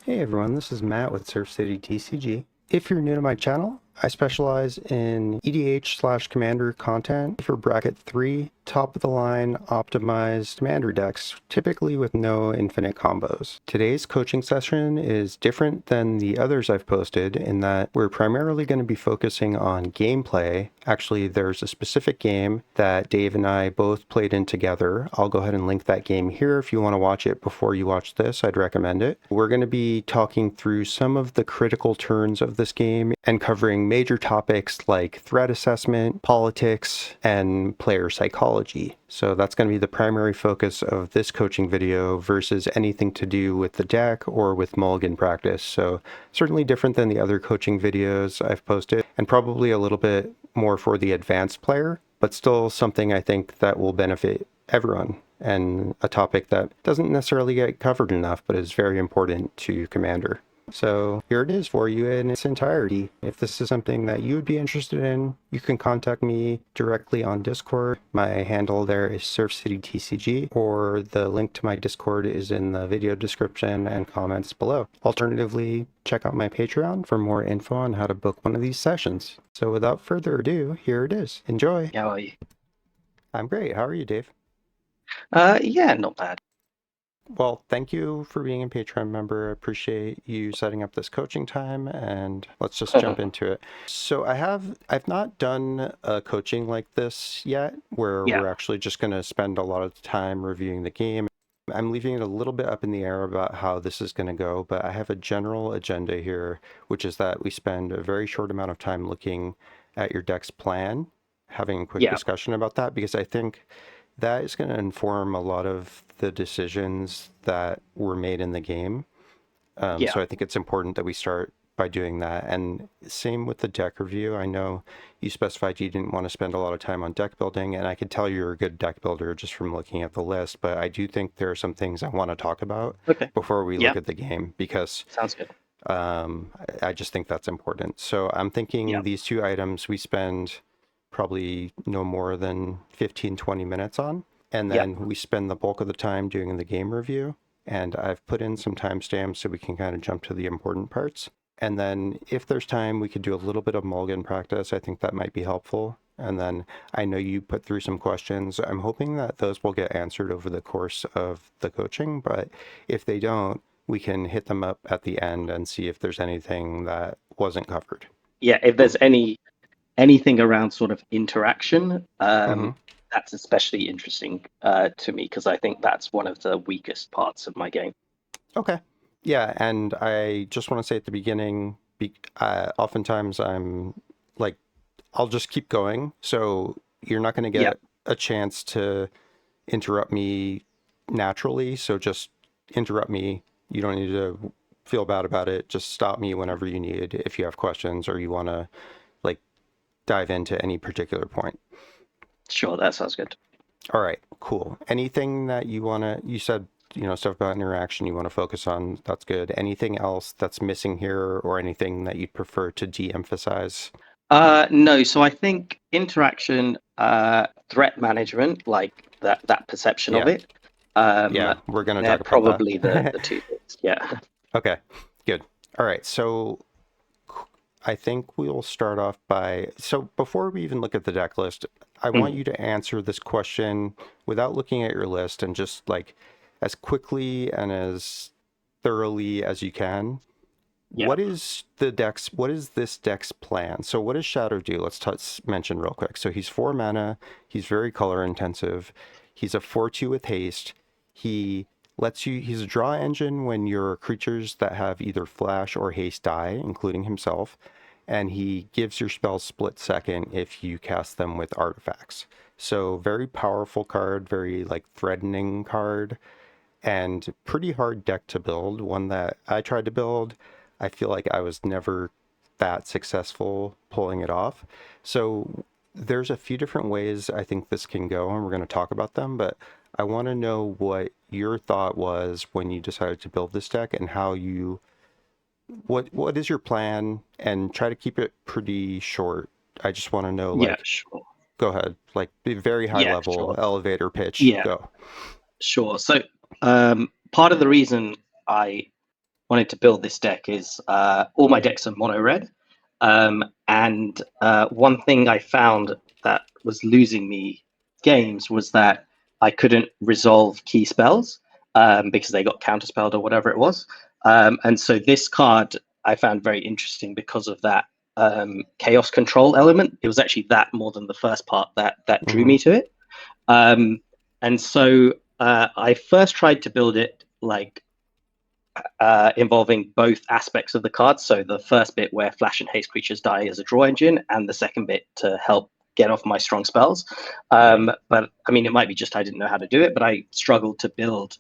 Hey everyone, this is Matt with Surf City TCG. If you're new to my channel, I specialize in EDH/Commander content for bracket 3, top of the line, optimized Commander decks, typically with no infinite combos. Today's coaching session is different than the others I've posted in that we're primarily going to be focusing on gameplay. Actually, there's a specific game that Dave and I both played in together. I'll go ahead and link that game here. If you want to watch it before you watch this, I'd recommend it. We're going to be talking through some of the critical turns of this game and covering major topics like threat assessment, politics, and player psychology. So that's going to be the primary focus of this coaching video versus anything to do with the deck or with mulligan practice. So certainly different than the other coaching videos I've posted, and probably a little bit more for the advanced player, but still something I think that will benefit everyone, and a topic that doesn't necessarily get covered enough but is very important to Commander. So here it is for you in its entirety. If this is something that you would be interested in, you can contact me directly on Discord. My handle there is SurfCityTCG, or the link to my Discord is in the video description and comments below. Alternatively, check out my Patreon for more info on how to book one of these sessions. So without further ado, here it is. Enjoy. How are you? I'm great. How are you, Dave? Yeah, not bad. Well, thank you for being a Patreon member. I appreciate you setting up this coaching time, and let's just jump into it. So I've not done a coaching like this yet, where Yeah. we're actually just going to spend a lot of time reviewing the game. I'm leaving it a little bit up in the air about how this is going to go, but I have a general agenda here, which is that we spend a very short amount of time looking at your deck's plan, having a quick Yeah. discussion about that, because I think that is going to inform a lot of the decisions that were made in the game. Yeah. So I think it's important that we start by doing that. And same with the deck review. I know you specified you didn't want to spend a lot of time on deck building, and I could tell you're a good deck builder just from looking at the list, but I do think there are some things I want to talk about Okay. before we Yeah. look at the game, because Sounds good. I just think that's important. So I'm thinking Yeah. these two items we spend probably no more than 15-20 minutes on, and Yeah. then we spend the bulk of the time doing the game review. And I've put in some timestamps so we can kind of jump to the important parts. And then if there's time, we could do a little bit of mulligan practice. I think that might be helpful. And then I know you put through some questions. I'm hoping that those will get answered over the course of the coaching, but if they don't, we can hit them up at the end and see if there's anything that wasn't covered. Yeah. If there's anything around sort of interaction, that's especially interesting to me because I think that's one of the weakest parts of my game. Okay. Yeah, and I just want to say at the beginning, oftentimes I'm like, I'll just keep going. So you're not going to Yeah. get a chance to interrupt me naturally. So just interrupt me. You don't need to feel bad about it. Just stop me whenever you need if you have questions or you want to like dive into any particular point. Sure. That sounds good. All right, cool. Anything that you said, stuff about interaction you want to focus on, that's good. Anything else that's missing here or anything that you'd prefer to de-emphasize? No. So I think interaction, threat management, like that perception of Yeah, it. yeah, we're going to They're talk about probably the that. two things. Yeah. Okay, good. All right, so I think we'll start off so before we even look at the deck list, I want you to answer this question without looking at your list and just like as quickly and as thoroughly as you can. Yeah. What is this deck's plan? So what does Shadow do? Let's mention real quick. So he's 4 mana, he's very color intensive, he's a 4/2 with haste, he's a draw engine when your creatures that have either flash or haste die, including himself, and he gives your spells split second if you cast them with artifacts. So very powerful card, very like threatening card, and pretty hard deck to build. One that I tried to build, I feel like I was never that successful pulling it off. So there's a few different ways I think this can go, and we're going to talk about them, but I want to know what your thought was when you decided to build this deck and what is your plan, and try to keep it pretty short. I just want to know, Yeah. like, Sure. go ahead, like be very high Yeah. level Sure. elevator pitch, Yeah. go. Sure. So part of the reason I wanted to build this deck is all my decks are mono red. And one thing I found that was losing me games was that I couldn't resolve key spells because they got counterspelled or whatever it was. And so this card I found very interesting because of that chaos control element. It was actually that more than the first part that drew me to it. And so I first tried to build it like involving both aspects of the card. So the first bit where flash and haste creatures die as a draw engine, and the second bit to help get off my strong spells. But I mean, it might be just I didn't know how to do it, but I struggled to build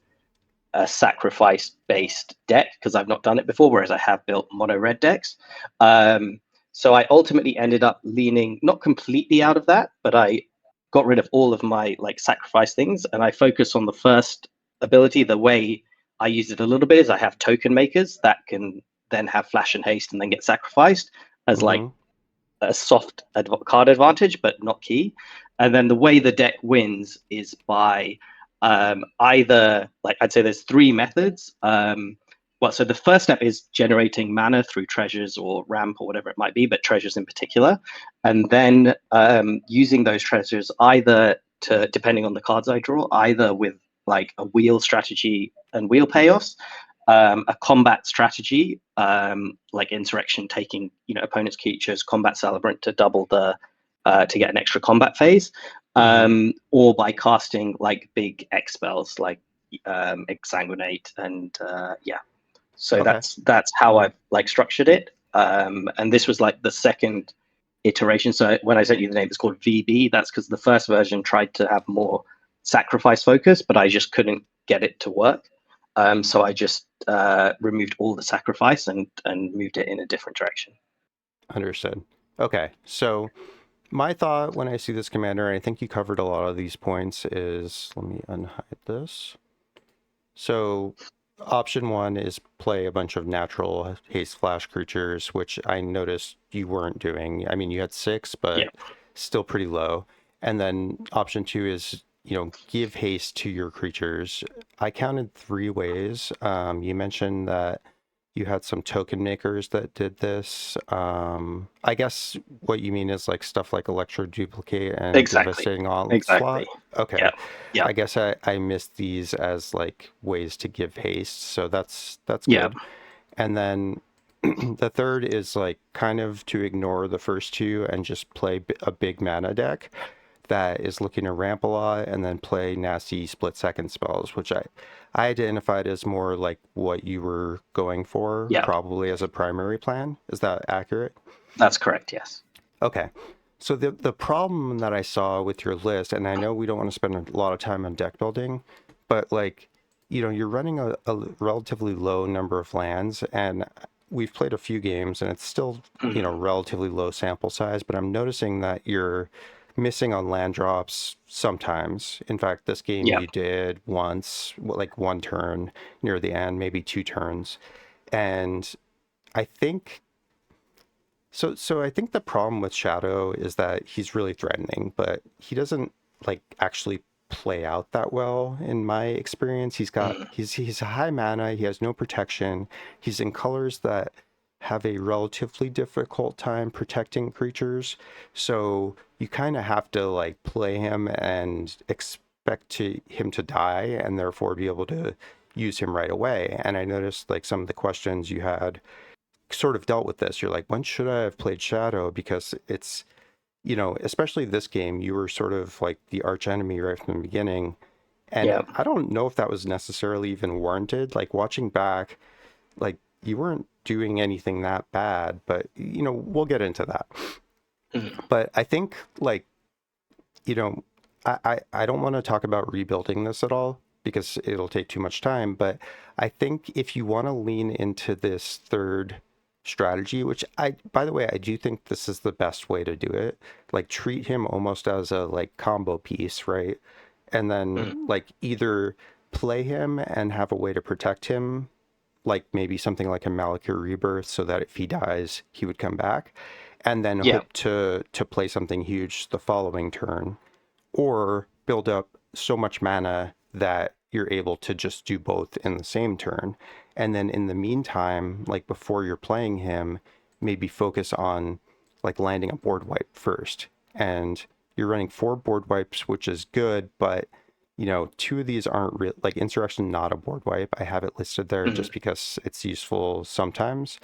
a sacrifice based deck because I've not done it before, whereas I have built mono red decks. So I ultimately ended up leaning not completely out of that, but I got rid of all of my like sacrifice things, and I focus on the first ability. The way I use it a little bit is I have token makers that can then have flash and haste and then get sacrificed as like a soft card advantage, but not key. And then the way the deck wins is by either, like I'd say there's three methods. So the first step is generating mana through treasures or ramp or whatever it might be, but treasures in particular. And then using those treasures either to, depending on the cards I draw, either with like a wheel strategy and wheel payoffs, a combat strategy, like insurrection, taking opponent's creatures, combat celebrant to double the to get an extra combat phase, or by casting like big X spells like exsanguinate and So Okay. that's how I've like structured it. And this was like the second iteration. So when I sent you the name, it's called VB. That's because the first version tried to have more sacrifice focus, but I just couldn't get it to work. So I just removed all the sacrifice and moved it in a different direction. Understood. Okay, so my thought when I see this commander, and I think you covered a lot of these points, is let me unhide this. So option one is play a bunch of natural haste flash creatures, which I noticed you weren't doing. I mean, you had 6, but still pretty low. And then option two is, give haste to your creatures. I counted 3 ways. You mentioned that you had some token makers that did this. I guess what you mean is like stuff like Electro Duplicate and Exactly. Devastating Onslaught. Okay. Yeah. I guess I missed these as like ways to give haste, so that's Yeah. good. And then the third is like kind of to ignore the first two and just play a big mana deck that is looking to ramp a lot and then play nasty split second spells, which I identified as more like what you were going for, probably as a primary plan. Is that accurate? That's correct, yes. Okay. So the problem that I saw with your list, and I know we don't want to spend a lot of time on deck building, but like, you're running a relatively low number of lands, and we've played a few games and it's still, relatively low sample size, but I'm noticing that you're missing on land drops sometimes. In fact, this game you did once, like 1 turn near the end, maybe 2 turns. And I think so I think the problem with Shadow is that he's really threatening, but he doesn't like actually play out that well in my experience. He's a high mana, he has no protection. He's in colors that have a relatively difficult time protecting creatures. So you kind of have to like play him and expect him to die and therefore be able to use him right away. And I noticed like some of the questions you had sort of dealt with this. You're like, when should I have played Shadow? Because it's, especially this game, you were sort of like the arch enemy right from the beginning. And I don't know if that was necessarily even warranted. Like watching back, like you weren't doing anything that bad, but we'll get into that. But I think like, I don't want to talk about rebuilding this at all because it'll take too much time. But I think if you want to lean into this third strategy, which by the way, I do think this is the best way to do it, like treat him almost as a like combo piece, right? And then like either play him and have a way to protect him, like maybe something like a Malakir Rebirth, so that if he dies, he would come back, and then hope to play something huge the following turn, or build up so much mana that you're able to just do both in the same turn. And then in the meantime, like before you're playing him, maybe focus on like landing a board wipe first. And you're running 4 board wipes, which is good, but you know, 2 of these aren't real, like Insurrection, not a board wipe. I have it listed there Mhm. just because it's useful sometimes.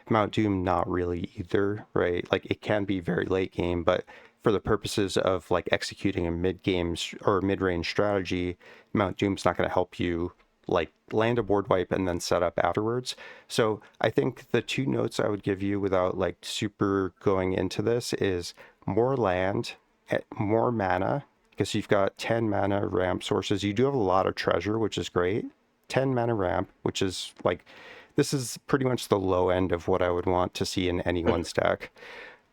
Mount Doom, not really either, right? Like it can be very late game, but for the purposes of like executing a mid game or mid range strategy, Mount Doom's not going to help you like land a board wipe and then set up afterwards. So I think the 2 notes I would give you without like super going into this is more land, more mana, because you've got 10 mana ramp sources. You do have a lot of treasure, which is great. 10 mana ramp, which is like, this is pretty much the low end of what I would want to see in any one stack.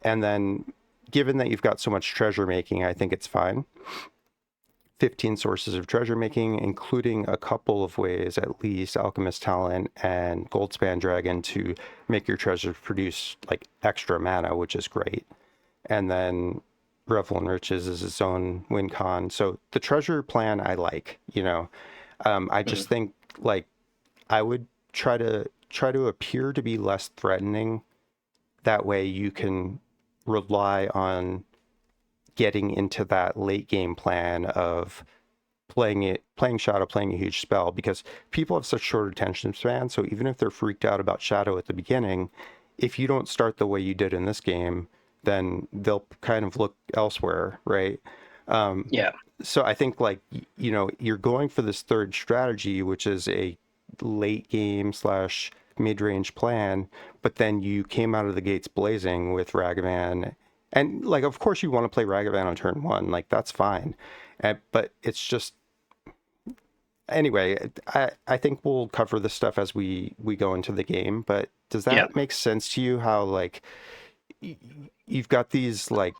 And then given that you've got so much treasure making, I think it's fine. 15 sources of treasure making, including a couple of ways, at least Alchemist Talent and Goldspan Dragon, to make your treasure produce like extra mana, which is great. And then Revel in Riches is its own win con. So the treasure plan I like, you know. I just think like I would try to appear to be less threatening. That way you can rely on getting into that late game plan of playing Shadow, playing a huge spell, because people have such short attention span. So even if they're freaked out about Shadow at the beginning, if you don't start the way you did in this game, then they'll kind of look elsewhere, right? Yeah. So I think like, you know, you're going for this third strategy, which is a late game slash mid-range plan, but then you came out of the gates blazing with Ragavan. And like, of course you want to play Ragavan on turn 1, like that's fine. But it's just, anyway, I think we'll cover this stuff as we go into the game, but does Yeah. that make sense to you, how like you've got these like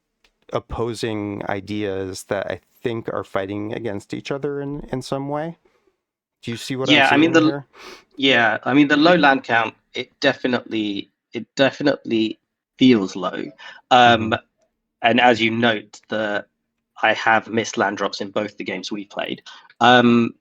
opposing ideas that I think are fighting against each other in some way? Do you see what I'm Yeah. I mean seeing the here? yeah. I mean the low land count. It definitely feels low. Mm-hmm. Um, and as you note, I have missed land drops in both the games we played. Um,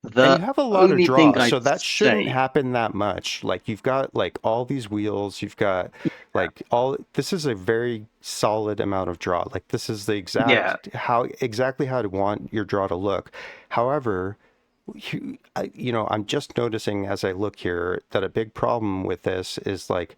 And you the have a lot of only thing draws, I'd so that shouldn't say, happen that much. Like you've got like all these wheels, you've got like all, this is a very solid amount of draw. Like this is the yeah, exactly how to want your draw to look. However, you know, I'm just noticing as I look here that a big problem with this is like,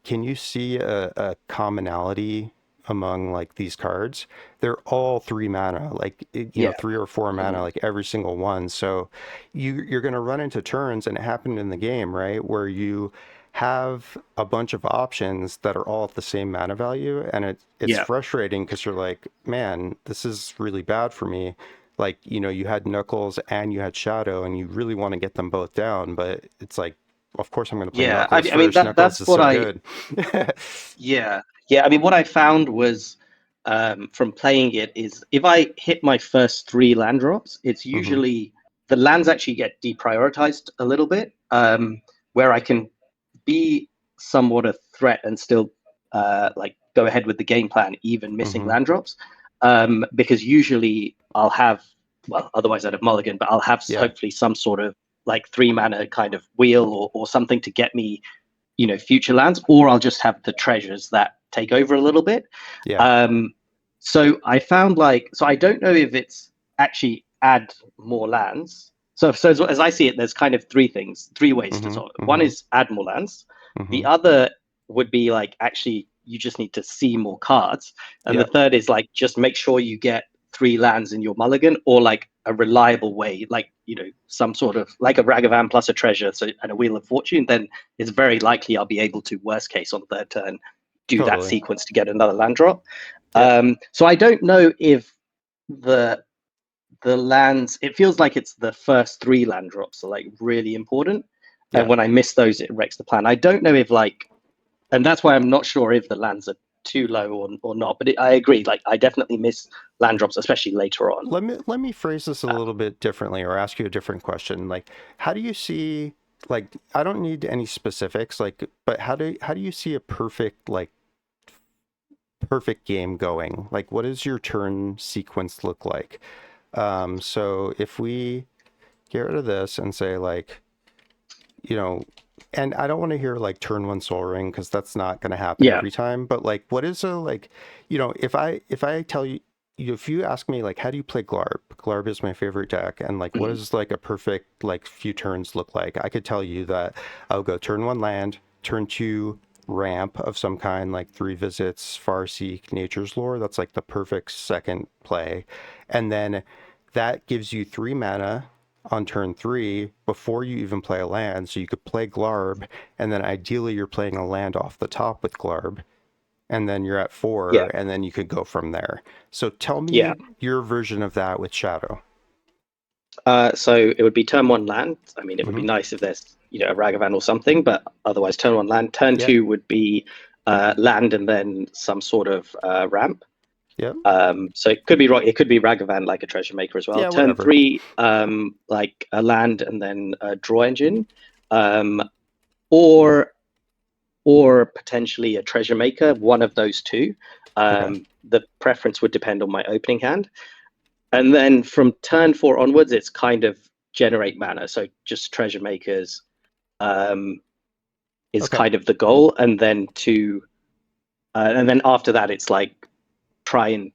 can you see a commonality among like these cards? They're all 3 mana, like you know, yeah, 3 or 4 mana, like every single one. So you're going to run into turns, and it happened in the game, right, where you have a bunch of options that are all at the same mana value, and it's yeah, frustrating because you're like, man, this is really bad for me. Like, you know, you had Knuckles and you had Shadow, and you really want to get them both down, but it's like, of course I'm going to play yeah. Knuckles I mean first. Knuckles that's is what so I good. yeah, yeah. I mean what I found was from playing it is if I hit my first 3 land drops, it's Hmm. usually the lands actually get deprioritized a little bit, where I can be somewhat a threat and still like go ahead with the game plan, even missing Hmm. land drops. Because usually I'll have, well, otherwise I'd have mulligan, but I'll have Yeah. hopefully some sort of like 3 mana kind of wheel or something to get me, future lands, or I'll just have the treasures that take over a little bit. Yeah. Um, so I found so I don't know if it's actually add more lands. So as I see it, there's kind of 3 things, 3 ways to Hmm. solve it. One Hmm. is add more lands. Hmm. The other would be like actually you just need to see more cards, and the Yeah. third is like just make sure you get 3 lands in your mulligan, or like a reliable way, like some sort of like a Ragavan plus a treasure, so and a Wheel of Fortune. Then it's very likely I'll be able to, worst case on third turn, do that Totally. sequence to get another land drop. Yeah. So I don't know if the the lands. It feels like it's the first 3 land drops are like really important, and Yeah. when I miss those, it wrecks the plan. I don't know if and that's why I'm not sure if the lands are too low or not. But I agree. Like I definitely miss land drops, especially later on. Let me phrase this a little bit differently, or ask you a different question. Like, how do you see, like, I don't need any specifics, like, but how do you see a perfect game going? Like, what does your turn sequence look like? So if we get rid of this and say like, you know, and I don't want to hear like turn one Soul Ring because that's not going to happen Yeah. every time. But like, what is a like, if I tell you, if you ask me like, how do you play Glarb? Glarb is my favorite deck, and like, what Mhm. does like a perfect like few turns look like? I could tell you that I'll go turn one land, turn two ramp of some kind, like three visits, Farseek, Nature's Lore. That's like the perfect second play, and then that gives you three mana on turn three before you even play a land. So you could play Glarb, and then ideally you're playing a land off the top with Glarb, and then you're at Yeah. four, and then you could go from there. So tell Yeah. me your version of that with Shadow. So it would be turn one land. I mean, it would Mm-hmm. be nice if there's a Ragavan or something, but otherwise turn one land. Turn Yep. two would be land and then some sort of ramp. Yep. So it could be it could be Ragavan like a treasure maker as well. Yeah. Turn Whatever. three, like a land and then a draw engine, um, or potentially a treasure maker. One of those two. Okay. The preference would depend on my opening hand. And then from turn four onwards, it's kind of generate mana. So just treasure makers is Okay. kind of the goal, and then after that, it's like try and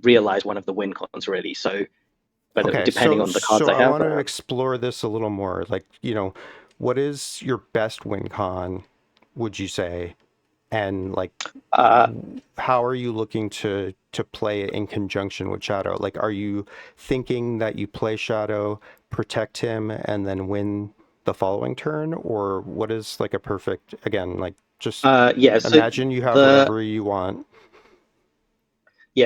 realize one of the win cons really. So, but Okay. depending So on the cards I I have, want to explore this a little more. Like, what is your best win con, would you say? And like, uh, how are you looking to play it in conjunction with Shadow? Like, are you thinking that you play Shadow, protect him, and then win the following turn, or what is like a perfect, again, like just yeah. So imagine you have the whatever you want.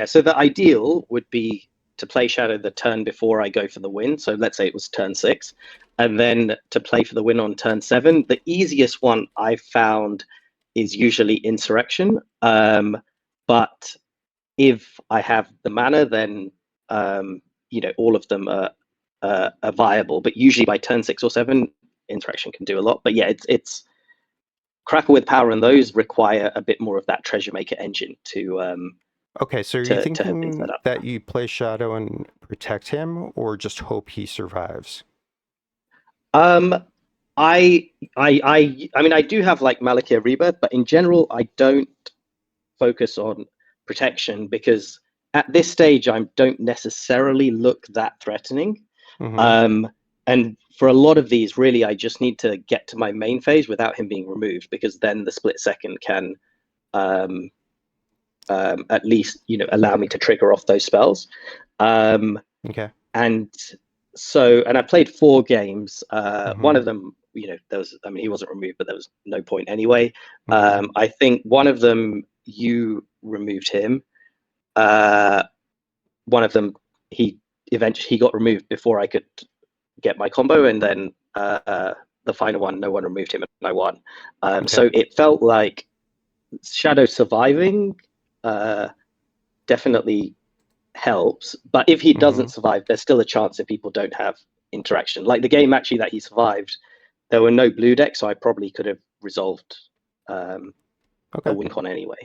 so the ideal would be to play Shadow the turn before I go for the win. So let's say it was turn six, and then to play for the win on turn seven. The easiest one I've found is usually Insurrection. But if I have the mana, then all of them are viable. But usually by turn six or seven, Insurrection can do a lot. But yeah, it's Crackle with Power, and those require a bit more of that Treasure Maker engine Okay, so are you to have been thinking set up. that you play Shadow and protect him, or just hope he survives? Um, I mean, I do have like Malakir Rebirth, but in general, I don't focus on protection because at this stage, I don't necessarily look that threatening. Mm-hmm. Um, and for a lot of these, really, I just need to get to my main phase without him being removed, because then the split second can um, at least allow me to trigger off those spells. Um, Okay. and and I played four games. One Mm-hmm. of them, there was, I mean, he wasn't removed, but there was no point anyway. Mm-hmm. I think one of them you removed him. Uh, One of them he eventually got removed before I could get my combo, and then the final one, no one removed him, and I won. Okay. So it felt like Shadow surviving uh, definitely helps, but if he Mm-hmm. doesn't survive, there's still a chance that people don't have interaction. Like the game actually that he survived, there were no blue decks, so I probably could have resolved um, a Okay. win con anyway.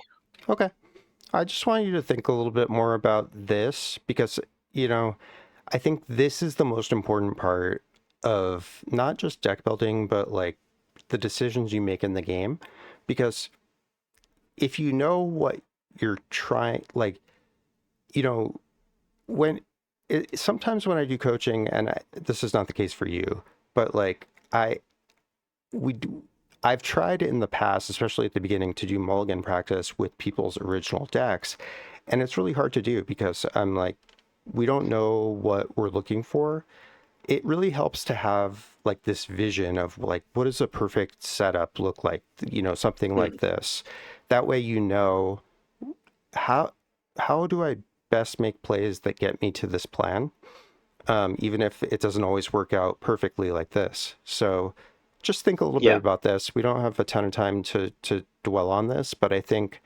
Okay. I just want you to think a little bit more about this because, you know, I think this is the most important part of not just deck building, but like the decisions you make in the game. Because if you know what you're trying, like, you know, when sometimes when I do coaching, and this is not the case for you, but like we do, I've tried in the past, especially at the beginning, to do mulligan practice with people's original decks. And it's really hard to do because I'm like, we don't know what we're looking for. It really helps to have like this vision of like, what does a perfect setup look like? Something like Mm. this. That way, how, how do I best make plays that get me to this plan? Even if it doesn't always work out perfectly like this. So just think a little bit Yeah, about this. We don't have a ton of time to dwell on this, but I think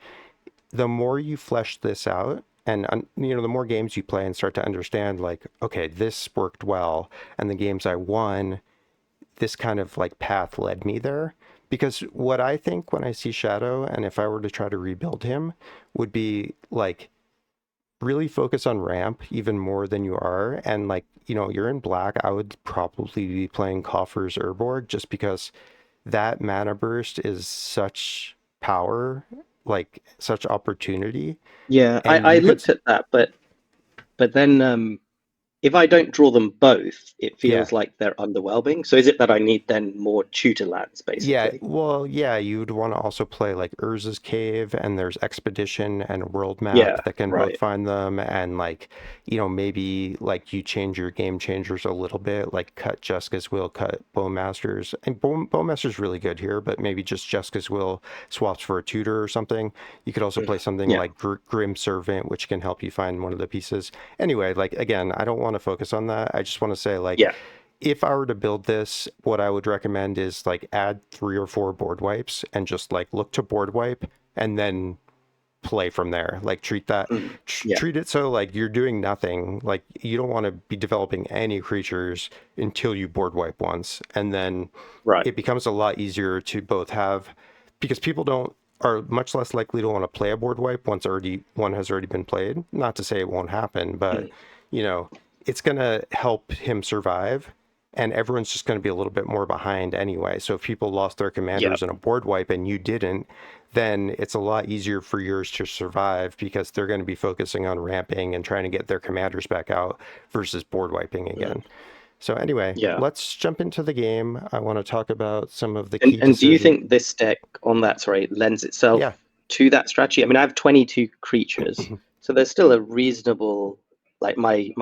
the more you flesh this out and the more games you play and start to understand like, okay, this worked well, and the games I won, this kind of like path led me there. Because what I think when I see Shadow, and if I were to try to rebuild him, would be like really focus on ramp even more than you are. And like, you're in black, I would probably be playing Coffer's Urborg just because that mana burst is such power, like such opportunity. Yeah, And I you could, looked at that, but then if I don't draw them both, it yeah. feels like they're underwhelming. So is it that I need then more tutor lands, Yeah, basically? well, yeah, you'd want to also play like Urza's Cave, and there's Expedition and World Map Yeah, that can both right. find them, and like, maybe like you change your game changers a little bit, like cut Jessica's Will, cut Bowmaster's, and Bowmaster's really good here, but maybe just Jessica's Will swaps for a tutor or something. You could also play something Yeah, like Grim Servant, which can help you find one of the pieces. Anyway, like again, I don't want to focus on that. I just want to say like yeah, if I were to build this, what I would recommend is like add 3 or 4 board wipes and just like look to board wipe and then play from there. Like treat that, yeah, treat it so like you're doing nothing. Like you don't want to be developing any creatures until you board wipe once, and then right. it becomes a lot easier to both have, because people don't are much less likely to want to play a board wipe once already one has already been played. Not to say it won't happen, but Mm, you know, it's gonna help him survive, and everyone's just going to be a little bit more behind anyway. So if people lost their yeah, commanders in a board wipe and you didn't, then it's a lot easier for yours to survive because they're going to be focusing on ramping and trying to get their commanders back out versus board wiping mm, again. So anyway, yeah. let's jump into the game. I want to talk about some of the And key and do you decisions. think this deck on that, sorry, lends Yeah. itself to that strategy? I mean, I have 22 creatures, so there's still a reasonable, like my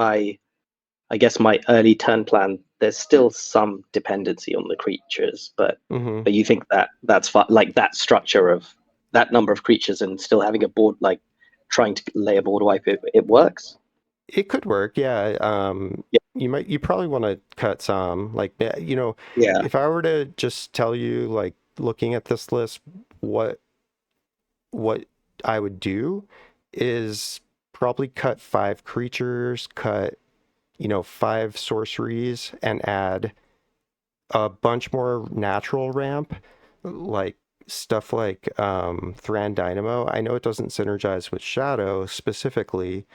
I guess my early turn plan, there's still some dependency on the creatures, but hmm you think that that's like that structure of that number of creatures and still having a board, like trying to lay a board wipe, it works? It could work, yeah. Yeah, You probably want to cut some, like, yeah, if I were to just tell you, like, looking at this list, what what I would do is probably cut 5 creatures, cut, 5 sorceries, and add a bunch more natural ramp, like stuff like Thran Dynamo. I know it doesn't synergize with Shadow specifically,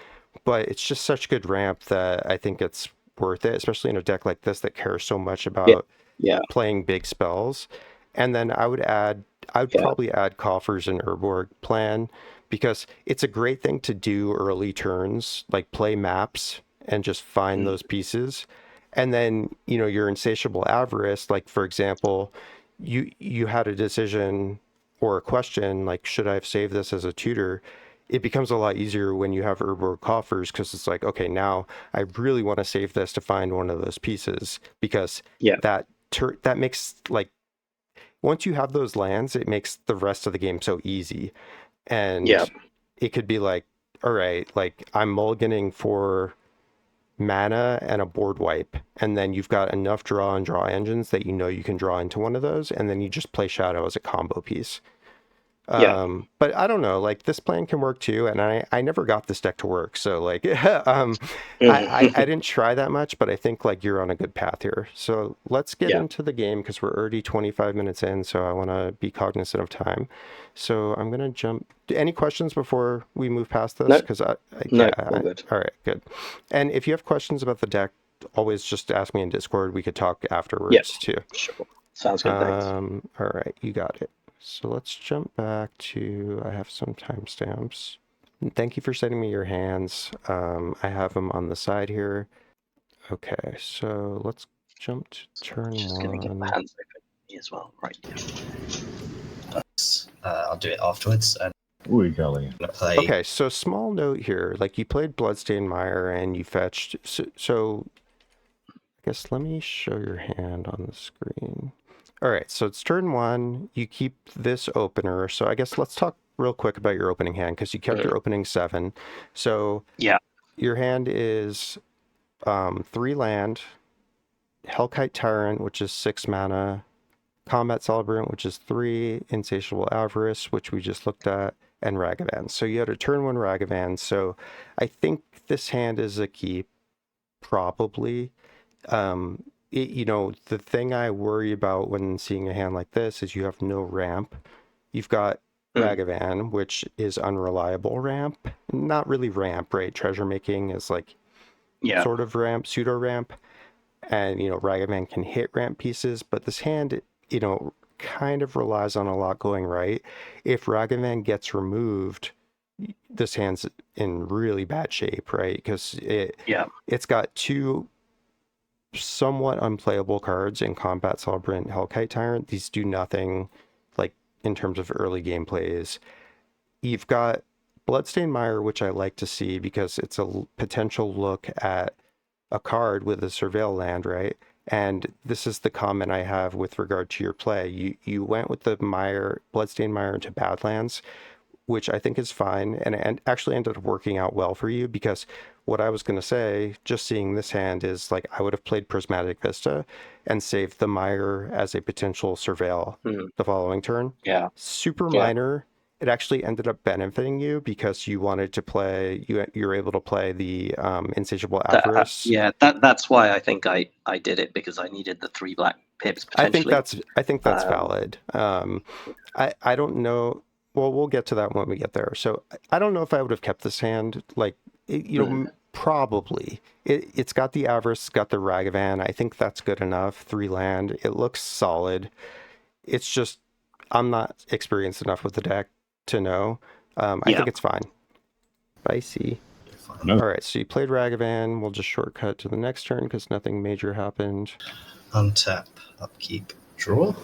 but it's just such good ramp that I think it's worth it, especially in a deck like this that cares so much yeah, about yeah, playing big spells. And then I would yeah, probably add Coffers and Urborg Plan, because it's a great thing to do early turns, like play maps and just find mm, those pieces. And then, your insatiable avarice, like for example, you had a decision or a question like, should I have saved this as a tutor? It becomes a lot easier when you have Urborg Coffers, because it's like, okay, now I really want to save this to find one of those pieces, because yeah, that makes like, once you have those lands, it makes the rest of the game so easy. yeah, And it could be like, all right, like I'm mulliganing for mana and a board wipe, and then you've got enough draw and draw engines that you can draw into one of those, and then you just play Shadow as a combo piece. yeah. But I don't know, like this plan can work too, and I never got this deck to work, so like I Mhm. didn't try that much, but I think like you're on a good path here. So let's get Yeah. into the game because we're already 25 minutes in, so I want to be cognizant of time. So I'm gonna jump. Any questions before we move past this? No, Because no, all good. all right, good. And if you have questions about the deck, always just ask me in Discord. We could talk Yeah, afterwards too. sure. Sounds good. Thanks. All right, you got it. So let's jump back to, I have some timestamps. Thank you for sending me your hands. I have them on the side here. Okay, so let's jump to turn Just gonna get my one. hands open as well. Right. I'll do it afterwards. And Ooh, golly. I'm gonna play. Okay, so small note here. Like you played Bloodstained Mire and you fetched. So I guess let me show your hand on the screen. All right, so it's turn one. You keep this opener. So I guess let's talk real quick about your opening hand, because you kept your opening 7. So Yeah. your hand is 3 land, Hellkite Tyrant, which is 6 mana, Combat Celebrant, which is 3, Insatiable Avarice, which we just looked at, and Ragavan. So you had a turn 1 Ragavan. So I think this hand is a keep, probably. The thing I worry about when seeing a hand like this is you have no ramp. You've got Mm. Ragavan, which is unreliable ramp. Not really ramp, right? Treasure making is like Yeah. sort of ramp, pseudo ramp. And, Ragavan can hit ramp pieces, but this hand, kind of relies on a lot going right. If Ragavan gets removed, this hand's in really bad shape, right? Because it's got two somewhat unplayable cards in Combat Celebrant, Hellkite Tyrant. These do nothing, like, in terms of early game plays. You've got Bloodstained Mire, which I like to see because it's a potential look at a card with a Surveil land, right? And this is the comment I have with regard to your play. You went with the Bloodstained Mire into Badlands, which I think is fine, and actually ended up working out well for you, because what I was going to say, just seeing this hand, is like I would have played Prismatic Vista and saved the Mire as a potential Surveil the following turn. Yeah. Super minor. It actually ended up benefiting you because you wanted to play, you're able to play the Insatiable Avarice. That's why I think I did it, because I needed the 3 black pips potentially. I think that's valid. I don't know. Well, we'll get to that when we get there. So I don't know if I would have kept this hand. Like, probably. It's got the Avarice, it's got the Ragavan. I think that's good enough. 3 land. It looks solid. It's just, I'm not experienced enough with the deck to know. I think it's fine. I see. All right, so you played Ragavan. We'll just shortcut to the next turn because nothing major happened. Untap, upkeep, draw.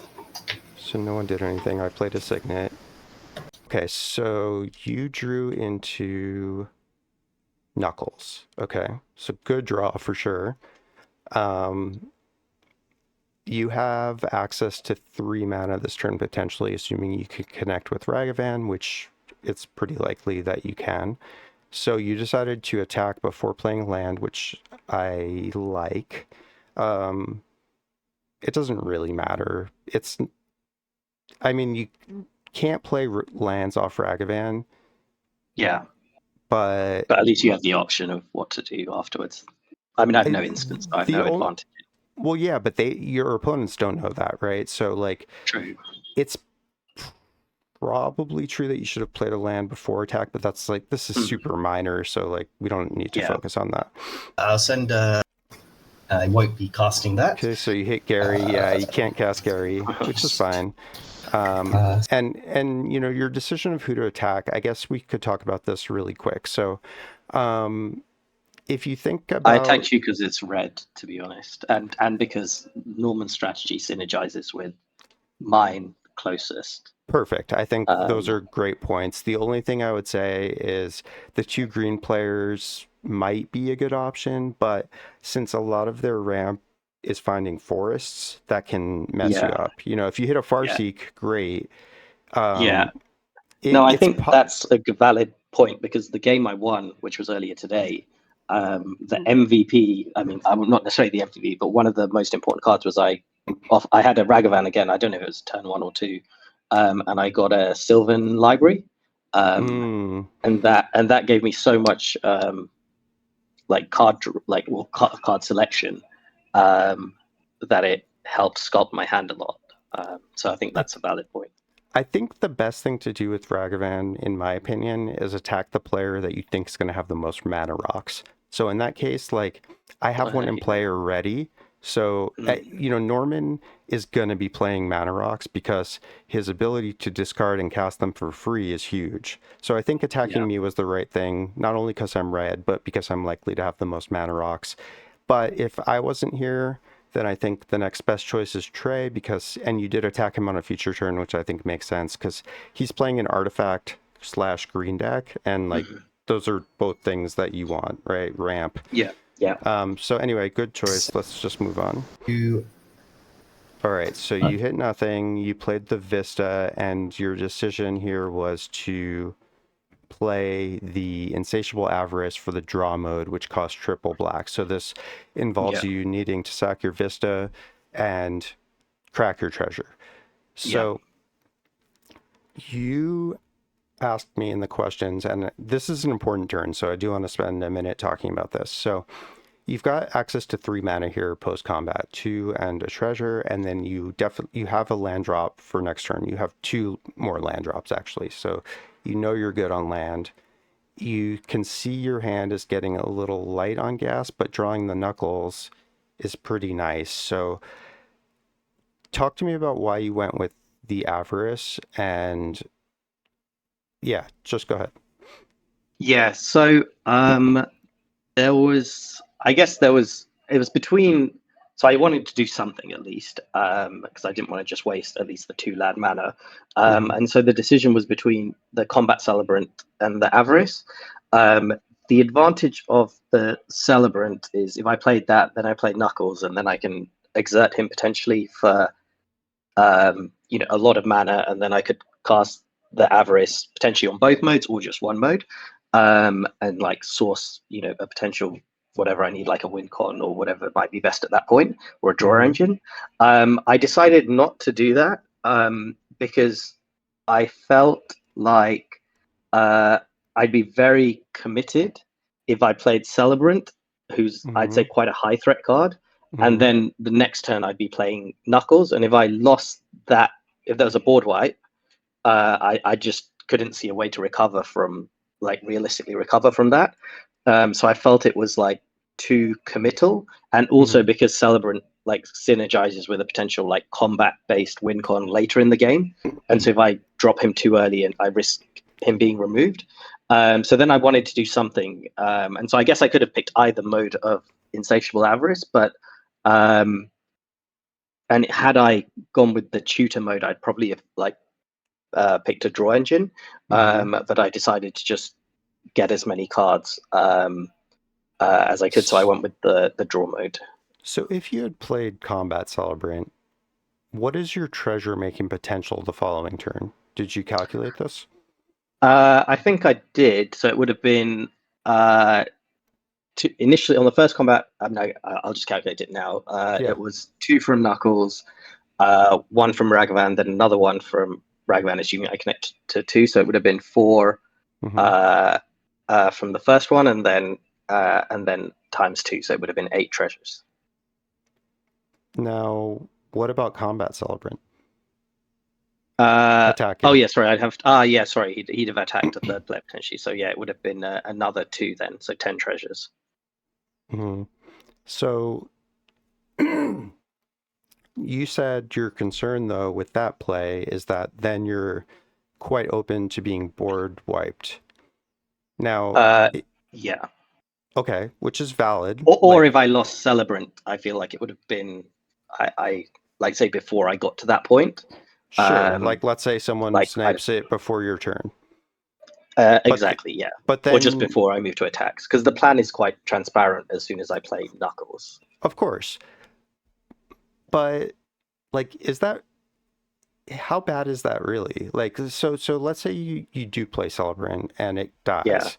So no one did anything. I played a Signet. Okay, so you drew into Knuckles. Okay, so good draw for sure. You have access to 3 mana this turn potentially, assuming you could connect with Ragavan, which it's pretty likely that you can. So you decided to attack before playing land, which I like. It doesn't really matter. You can't play lands off Ragavan. Yeah. But at least you have the option of what to do afterwards. I mean, I have no instance, so I have no advantage. Well, yeah, but your opponents don't know that, right? So, like, true. It's probably true that you should have played a land before attack, but that's like, this is super minor, so like we don't need to focus on that. I'll send. I won't be casting that. Okay, so you hit Gary. You can't cast Gary, which is fine. And your decision of who to attack, I guess we could talk about this really quick. So, if you think about... I attacked you because it's red, to be honest, and because Norman's strategy synergizes with mine closest. Perfect. I think those are great points. The only thing I would say is the 2 green players might be a good option, but since a lot of their ramp is finding forests, that can mess you up. If you hit a Farseek, great. I think that's a valid point, because the game I won, which was earlier today, the MVP, I'm not necessarily the MVP, but one of the most important cards was I had a Ragavan again. I don't know if it was turn 1 or 2. And I got a Sylvan Library. And that gave me so much card selection that it helped sculpt my hand a lot. So I think that's a valid point. I think the best thing to do with Ragavan, in my opinion, is attack the player that you think is going to have the most mana rocks. So in that case, like, I have one in play already. So, Norman is going to be playing mana rocks because his ability to discard and cast them for free is huge. So I think attacking me was the right thing, not only because I'm red, but because I'm likely to have the most mana rocks. But if I wasn't here, then I think the next best choice is Trey, and you did attack him on a future turn, which I think makes sense because he's playing an artifact/green deck, and like those are both things that you want, right? Ramp. Yeah. So anyway, good choice. Let's just move on. All right, so you hit nothing. You played the Vista, and your decision here was to play the Insatiable Avarice for the draw mode, which costs triple black. So this involves you needing to sack your Vista and crack your treasure. So you asked me in the questions, and this is an important turn, so I do want to spend a minute talking about this. So you've got access to 3 mana here post-combat, 2 and a treasure, and then you have a land drop for next turn. You have 2 more land drops, actually, so you're good on land. You can see your hand is getting a little light on gas, but drawing the Knuckles is pretty nice. So talk to me about why you went with the Avarice, and yeah, just go ahead. Yeah, so it was between, so I wanted to do something at least, because I didn't want to just waste at least the 2 land mana. And so the decision was between the Combat Celebrant and the Avarice. The advantage of the Celebrant is if I played that, then I play Knuckles, and then I can exert him potentially for a lot of mana, and then I could cast the Avarice potentially on both modes or just one mode, and like source a potential whatever I need, like a win con or whatever might be best at that point, or a draw engine. I decided not to do that because I felt like I'd be very committed if I played Celebrant, who's I'd say quite a high threat card. And then the next turn I'd be playing Knuckles, and if I lost that, if there was a board wipe, I just couldn't see a way to recover from, like, realistically recover from that. So I felt it was like too committal, and also because Celebrant like synergizes with a potential like combat-based win con later in the game, and so if I drop him too early, and I risk him being removed. So then I wanted to do something, and so I guess I could have picked either mode of Insatiable Avarice, but and had I gone with the tutor mode, I'd probably have like picked a draw engine. But I decided to just get as many cards as I could, so I went with the draw mode. So if you had played Combat Celebrant, what is your treasure making potential the following turn? Did you calculate this? I think I did. So it would have been initially on the first combat. No, I'll just calculate it now. It was 2 from Knuckles, 1 from Ragavan, then another 1 from Ragavan, assuming I connect to 2. So it would have been 4 from the first one, and then times 2. So it would have been 8 treasures. Now, what about Combat Celebrant? Attacking. Oh yeah, sorry. I'd have. Yeah, sorry. He'd have attacked a third player potentially. So yeah, it would have been another 2 then. So 10 treasures. So you said your concern though with that play is that then you're quite open to being board wiped. Now, yeah. Okay, which is valid. Or if I lost Celebrant, I feel like it would have been, I like say before I got to that point. Sure, like let's say someone snipes it before your turn. Exactly, yeah. But then, or just before I move to attacks, because the plan is quite transparent as soon as I play Knuckles. Of course. But like, how bad is that really? Like, so let's say you do play Celebrant and it dies. Yeah.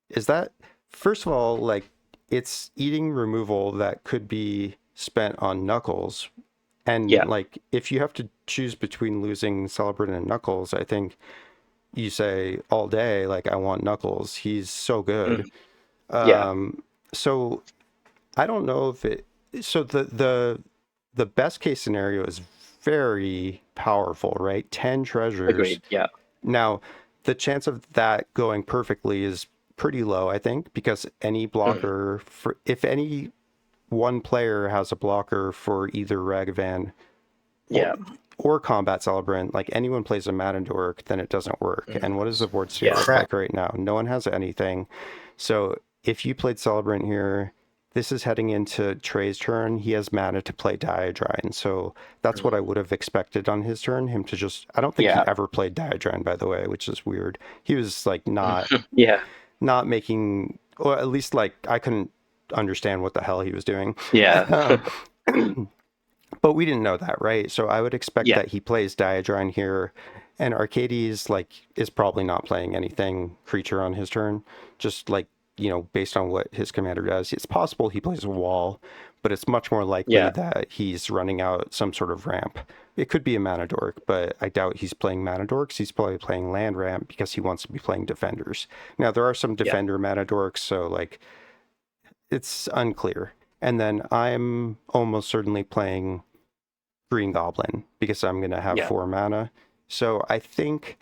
Is that, first of all, like, it's eating removal that could be spent on Knuckles. And like, if you have to choose between losing Celebrant and Knuckles, I think you say all day, like, I want Knuckles. He's so good. So I don't know if so the best case scenario is very powerful, right? 10 treasures. Agreed, yeah. Now, the chance of that going perfectly is pretty low, I think, because any blocker, if any one player has a blocker for either Ragavan or Combat Celebrant, like anyone plays a Matadork, then it doesn't work. And what is the board state look like right now? No one has anything. So if you played Celebrant here, this is heading into Trey's turn. He has mana to play Diadrine. So that's what I would have expected on his turn, him to just, I don't think he ever played Diadrine, by the way, which is weird. He was like not making, or at least like I couldn't understand what the hell he was doing. But we didn't know that, right? So I would expect that he plays Diadrine here, and Arcades like is probably not playing anything creature on his turn, just like, you know, based on what his commander does. It's possible he plays a wall, but it's much more likely that he's running out some sort of ramp. It could be a Matadork, but I doubt he's playing Matadorks. He's probably playing land ramp because he wants to be playing defenders. Now, there are some defender Matadorks, so like it's unclear. And then I'm almost certainly playing Green Goblin because I'm going to have 4 mana. So I think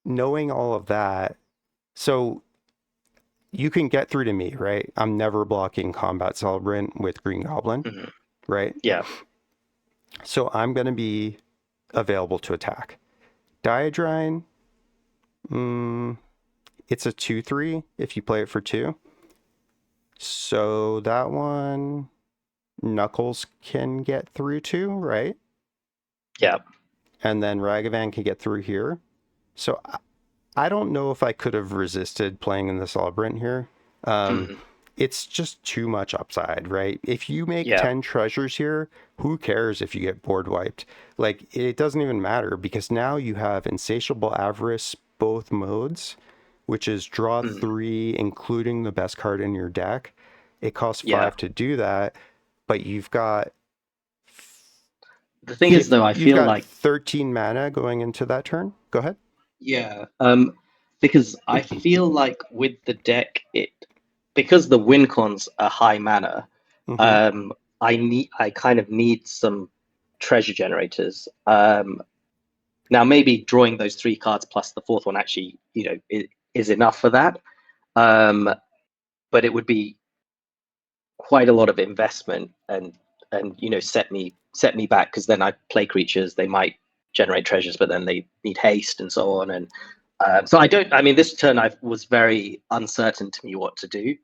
knowing all of that, so you can get through to me, right? I'm never blocking Combat Celebrant with Green Goblin, right? Yeah. So I'm going to be available to attack. Diadrine, it's a 2/3 if you play it for 2. So that one, Knuckles can get through to, right? Yeah. And then Ragavan can get through here. So I don't know if I could have resisted playing in the Celebrant here. It's just too much upside, right? If you make 10 treasures here, who cares if you get board wiped? Like, it doesn't even matter because now you have Insatiable Avarice, both modes, which is draw 3, including the best card in your deck. It costs 5 to do that, but you've got... The thing is, though, I feel like 13 mana going into that turn. Go ahead. Yeah, because I feel like with the deck, because the win cons are high mana, I kind of need some treasure generators. Now maybe drawing those 3 cards plus the 4th one actually, is enough for that. But it would be quite a lot of investment and set me back, because then I play creatures, they might generate treasures, but then they need haste and so on. And so this turn I was very uncertain to me what to do.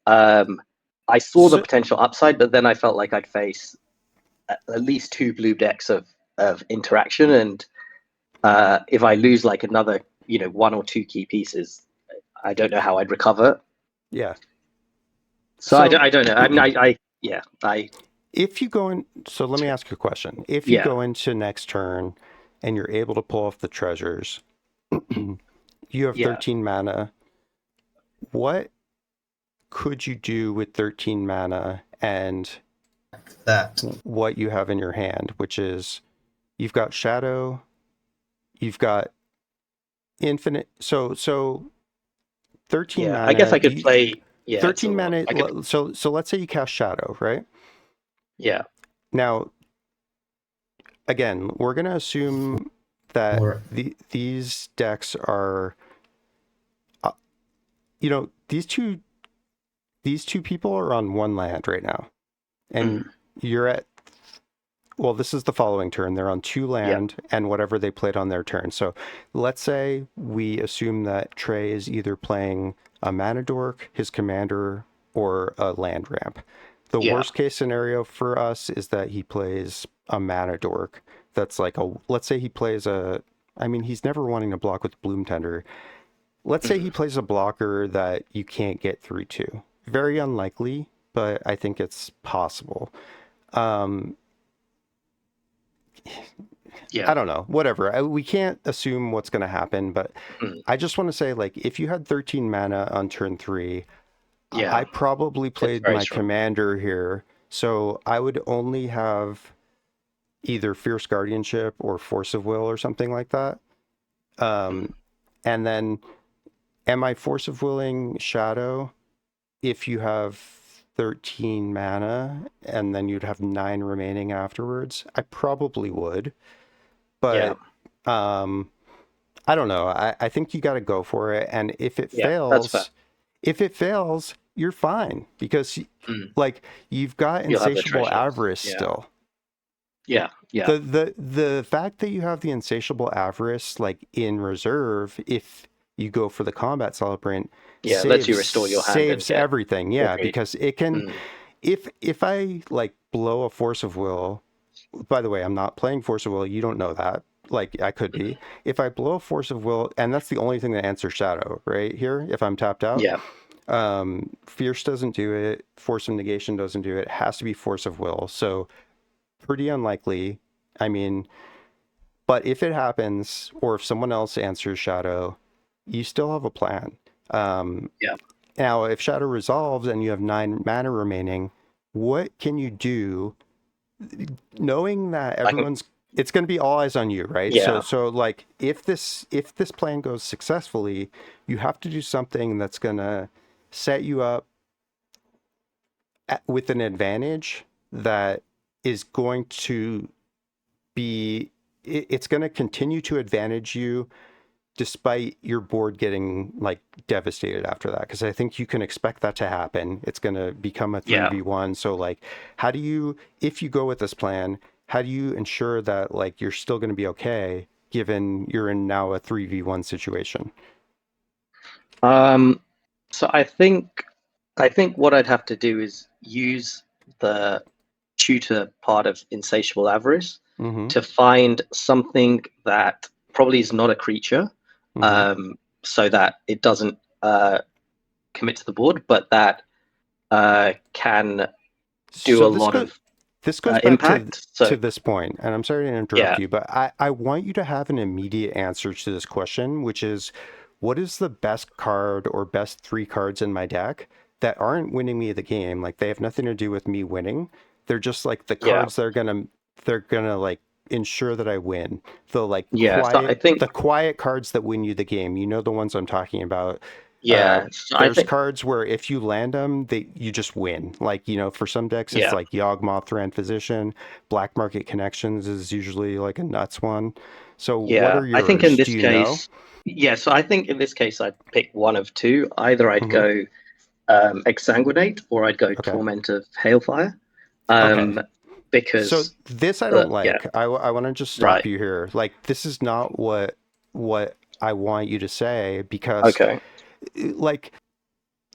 I saw the potential upside, but then I felt like I'd face at least 2 blue decks of interaction. And if I lose like another, 1 or 2 key pieces, I don't know how I'd recover. Yeah. So I don't know. I mean, if you go in, so let me ask you a question. If you go into next turn and you're able to pull off the treasures, you have 13 mana. What could you do with 13 mana and that what you have in your hand, which is you've got Shadow, you've got infinite. So 13 mana. I guess I could play 13 mana. So let's say you cast Shadow, right? Yeah. Now, again, we're going to assume that these decks are, these two people are on 1 land right now. And you're at, well, this is the following turn. They're on 2 land and whatever they played on their turn. So let's say we assume that Trey is either playing a Mana Dork, his commander, or a land ramp. The worst case scenario for us is that he plays a Mana Dork. That's like let's say he plays he's never wanting to block with Bloom Tender. Let's say he plays a blocker that you can't get through to. Very unlikely, but I think it's possible. I don't know, whatever. We can't assume what's going to happen, but I just want to say, like, if you had 13 mana on turn 3, I probably played my commander here, so I would only have either Fierce Guardianship or Force of Will or something like that. And then, am I Force of Willing Shadow if you have 13 mana and then you'd have 9 remaining afterwards? I probably would, but I don't know. I think you got to go for it, and if it fails, you're fine, because like you've got Insatiable Avarice still. The fact that you have the Insatiable Avarice like in reserve, if you go for the Combat Celebrant, lets you restore your hand, saves everything. Because it can, if I like blow a Force of Will, by the way, I'm not playing Force of Will, you don't know that. Like, I could be. If I blow a Force of Will, and that's the only thing that answers Shadow, right here, if I'm tapped out. Fierce doesn't do it. Force of Negation doesn't do it. It has to be Force of Will. So, pretty unlikely. I mean, but if it happens, or if someone else answers Shadow, you still have a plan. Now, if Shadow resolves and you have 9 mana remaining, what can you do, knowing that everyone's... It's going to be all eyes on you, right? So like, if this plan goes successfully, you have to do something that's going to set you up with an advantage that is going to be... It's going to continue to advantage you despite your board getting like devastated after that, because I think you can expect that to happen. It's going to become a 3v1. So like, how do you, if you go with this plan, how do you ensure that like you're still going to be okay given you're in now a 3v1 situation? So I think what I'd have to do is use the tutor part of Insatiable Avarice Mm-hmm. to find something that probably is not a creature, Mm-hmm. so that it doesn't commit to the board, but that can do So a lot of this goes back impact. to So this point, and I'm sorry to interrupt yeah, you, but I want you to have an immediate answer to this question, which is what is the best card or best 3 cards in my deck that aren't winning me the game? Like they have nothing to do with me winning. They're just like the yeah, cards that are they're gonna like ensure that I win. The like yeah. So I think the quiet cards that win you the game. You know the ones I'm talking about. yeah, so I There's think cards where if you land them, you just win. Like, you know, for some decks, it's yeah, like Yawg Mothran Physician. Black Market Connections is usually like a nuts one. So what yeah. are I think in yours? Do this you know? case, yeah. So I think in this case, I'd pick one of two. Either I'd Hmm. go Exsanguinate or I'd go Okay. Torment of Hailfire, Okay. um, So because this I don't yeah, like. I want to just stop right, you here. Like, this is not what I want you to say because, okay, like,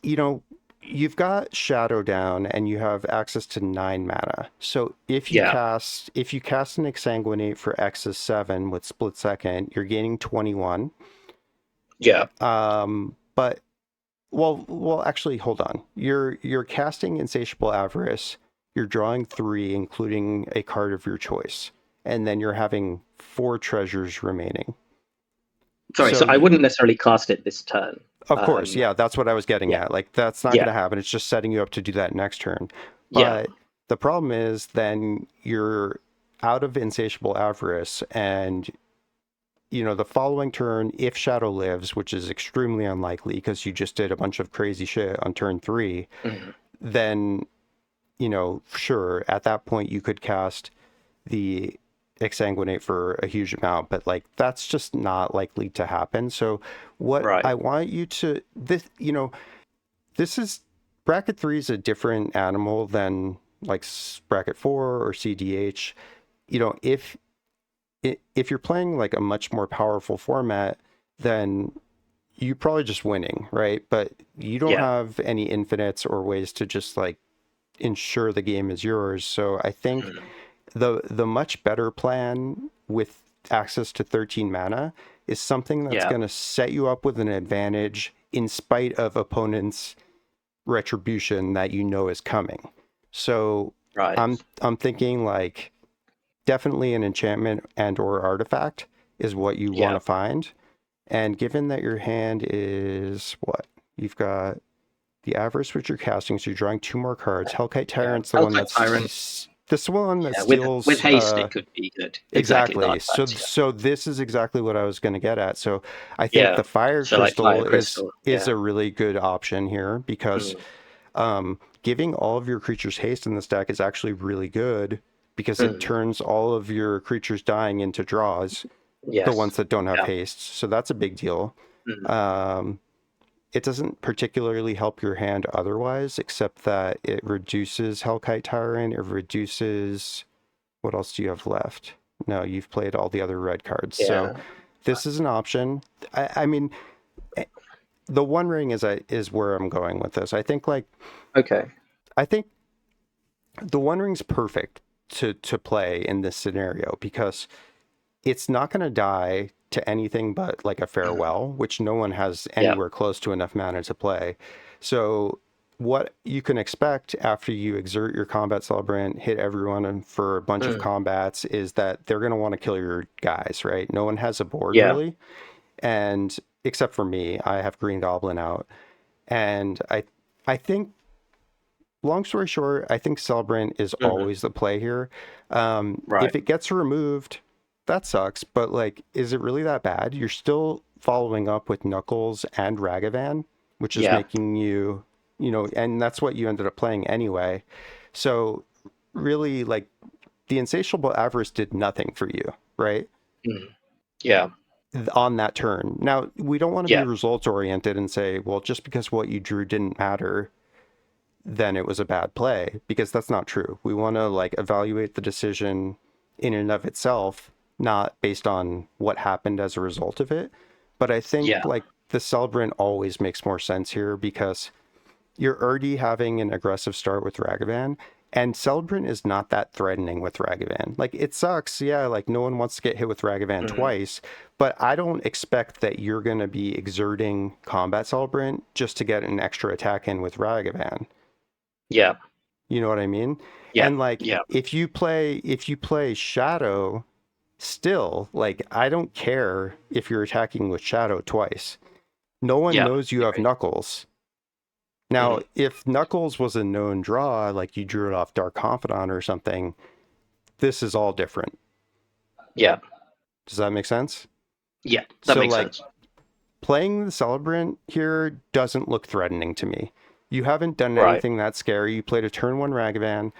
you know, you've got Shadow down and you have access to 9 mana. So yeah, if you cast an Exsanguinate for X is 7 with split second, you're gaining 21. yeah, But well, actually, hold on. You're casting Insatiable Avarice. You're drawing 3, including a card of your choice, and then you're having 4 treasures remaining. sorry. So So I wouldn't necessarily cast it this turn. of course, yeah, that's what I was getting Yeah, at. Like, that's not going yeah, to happen. It's just setting you up to do that next turn. yeah, But the problem is then you're out of Insatiable Avarice, and, you know, the following turn, if Shadow lives, which is extremely unlikely because you just did a bunch of crazy shit on turn 3, mhm, then, you know, sure, at that point you could cast the Exsanguinate for a huge amount, but like that's just not likely to happen. So what right, I want you to this, you know, this is bracket 3 is a different animal than like bracket 4 or CDH. You know, if you're playing like a much more powerful format, then you're probably just winning, right? But you don't yeah, have any infinites or ways to just like ensure the game is yours. So I think mhm, the much better plan with access to 13 mana is something that's yeah, going to set you up with an advantage in spite of opponents' retribution that you know is coming. So right, I'm thinking like definitely an enchantment and or artifact is what you want yeah, to find. And given that your hand is what? You've got the Avarice which you're casting, so you're drawing 2 more cards. Hellkite yeah. Tyrant's the one Hellkite Tyrant. that's this one that Yeah, with steals haste it could be good. Exactly the exactly. So artifacts. Yeah, this is exactly what I was going to get at. So I think yeah. the Fire So like Fire Crystal Crystal. is Yeah, a really good option here because mm, giving all of your creatures haste in this deck is actually really good because it mm, turns all of your creatures dying into draws, the yes, ones that don't have yeah, haste. So that's a big deal. mm, Um, it doesn't particularly help your hand otherwise, except that it reduces Hellkite Tyrant. It reduces. What else do you have left? No, you've played all the other red cards. So yeah. this is an option. I mean, the One Ring is where I'm going with this. Okay. I think the One Ring's perfect to play in this scenario because it's not going to die to anything but like a Mm, farewell, which no one has yeah. anywhere close to enough mana to play. So what you can expect after you exert your combat celebrant, hit everyone and for a bunch of Mm, combats is that they're going to want to kill your guys, right? No one has a board yeah. really. And except for me, I have Green Goblin out. And I think long story short, I think Celebrant is Mm, always the play here. right. If it gets removed, that sucks, but like, is it really that bad? You're still following up with Knuckles and Ragavan, which is Yeah. making you, you know, and that's what you ended up playing anyway. So really, like, the Insatiable Avarice did nothing for you, right? Mm, yeah. On that turn. Now, we don't want to be Yeah. results oriented and say, well, just because what you drew didn't matter, then it was a bad play, because that's not true. We want to like evaluate the decision in and of itself, not based on what happened as a result of it. But I think Yeah. like the Celebrant always makes more sense here because you're already having an aggressive start with Ragavan, and Celebrant is not that threatening with Ragavan. Like, it sucks, yeah, like no one wants to get hit with Ragavan twice, but I don't expect that you're going to be exerting Combat Celebrant just to get an extra attack in with Ragavan. Yeah. You know what I mean? Yeah. And like, Yeah. if you play Shadow, still, like, I don't care if you're attacking with Shadow twice. No one Yeah. knows you have Agreed. Knuckles. Now, if Knuckles was a known draw, like you drew it off Dark Confidant or something, this is all different. Yeah. Does that make sense? Yeah. That makes sense. Playing the Celebrant here doesn't look threatening to me. You haven't done Right. anything that scary. You played a turn 1 Ragavan.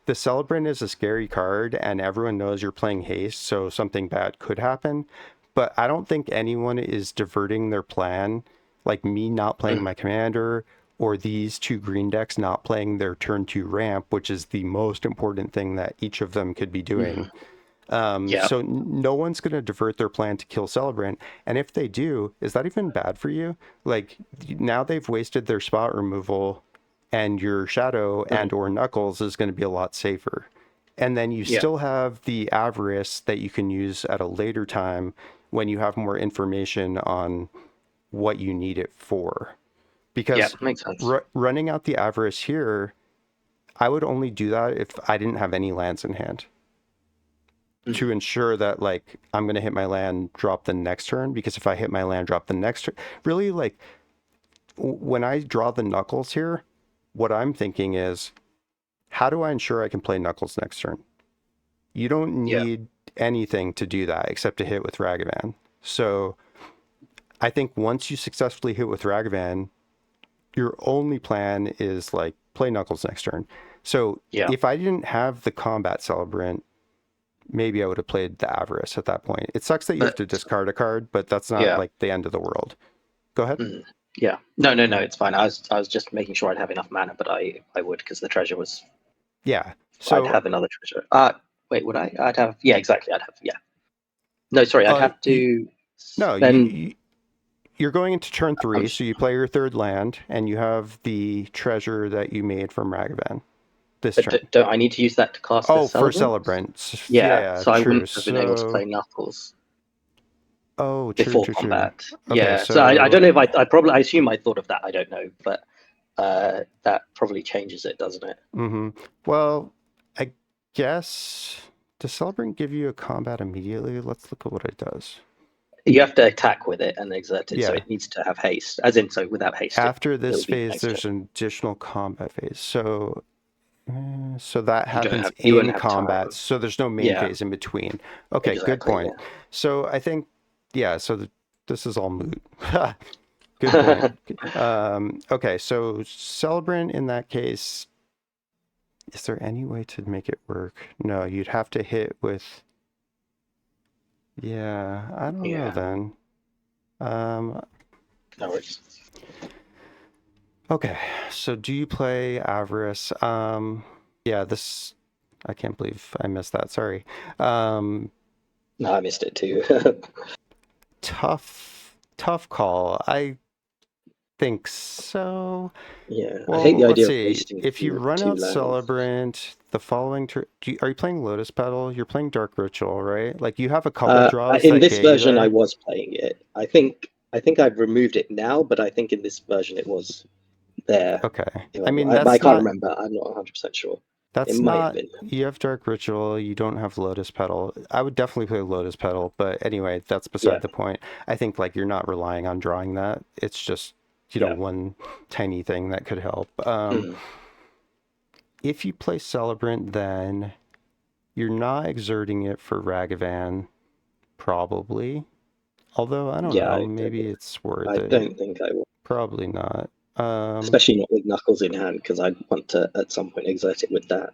The Celebrant is a scary card, and everyone knows you're playing haste, so something bad could happen. But I don't think anyone is diverting their plan, like me not playing my commander, or these two green decks not playing their turn 2 ramp, which is the most important thing that each of them could be doing. Yeah. So no one's going to divert their plan to kill Celebrant. And if they do, is that even bad for you? Like, now they've wasted their spot removal, and your Shadow and or Knuckles is going to be a lot safer. And then you still have the Avarice that you can use at a later time when you have more information on what you need it for. Because makes sense. running out the Avarice here, I would only do that if I didn't have any lands in hand. To ensure that, like, I'm going to hit my land, drop the next turn, because if I hit my land, drop the next turn, really, like, when I draw the Knuckles here, what I'm thinking is, how do I ensure I can play Knuckles next turn? You don't need anything to do that except to hit with Ragavan. So I think once you successfully hit with Ragavan, your only plan is, like, play Knuckles next turn. So if I didn't have the Combat Celebrant, maybe I would have played the Avarice at that point. It sucks that you have to discard a card, but that's not like the end of the world. Go ahead. Yeah. No, it's fine. I was just making sure I'd have enough mana, but I would, because the treasure was. Yeah. So I'd have another treasure. Wait, would I? I'd have. Yeah, exactly. I'd have. Yeah. No, sorry. I'd have to. You're going into turn 3, so you play your third land, and you have the treasure that you made from Ragavan. This turn. Don't I need to use that to cast the Celebrant? For Celebrant. Yeah, so I true. wouldn't have been able to play Knuckles. Oh, before true. combat. Okay, yeah, so I don't know if I assume I thought of that. I don't know, but that probably changes it, doesn't it? Well, I guess, does Celebrant give you a combat immediately? Let's look at what it does. You have to attack with it and exert it, so it needs to have haste. As in, so without haste. After this phase, there's an additional combat phase. So that happens in combat. So there's no main phase in between. Okay, good point. Yeah. So I think, so this is all moot. Good point. Okay, so Celebrant in that case, is there any way to make it work? No, you'd have to hit with... Yeah, I don't know then. No worries. Okay, so do you play Avarice? This... I can't believe I missed that, sorry. No, I missed it too. Tough call. I think so. Yeah, well, I hate the idea of wasting if you run out Celebrant, the following turn, are you playing Lotus Petal? You're playing Dark Ritual, right? Like, you have a couple draws. In this version, I was playing it. I think I've removed it now, but I think in this version it was there. Okay. I mean, I can't remember. I'm not 100% sure. That's not. You have Dark Ritual. You don't have Lotus Petal. I would definitely play Lotus Petal, but anyway, that's beside the point. I think, like, you're not relying on drawing that. It's just, one tiny thing that could help. If you play Celebrant, then you're not exerting it for Ragavan, probably. Although, I don't know. Maybe it's worth it. I don't think I will. Probably not. Especially not with Knuckles in hand, because I'd want to at some point exert it with that.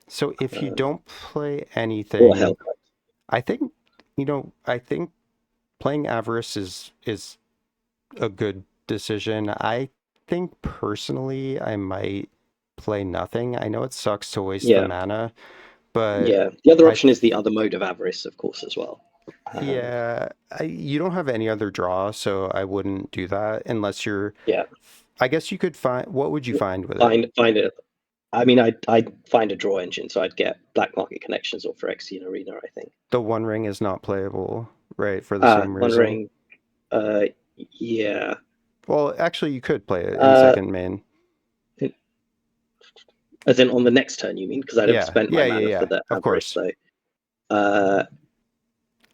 So if you don't play anything, I think playing Avarice is a good decision. I think personally I might play nothing. I know it sucks to waste the mana, But Yeah, the other I option is the other mode of Avarice, of course, as well. yeah, you don't have any other draw, so I wouldn't do that unless you're. Yeah, I guess you could find. What would you find with it? find it. I mean, I'd find a draw engine, so I'd get Black Market Connections or Phyrexian Arena, I think. The One Ring is not playable, right? For the same reason. Wondering, yeah. Well, actually, you could play it in Uh, second main. as in on the next turn, you mean? Because I'd have spent my mana for the Of Avarice, course. so.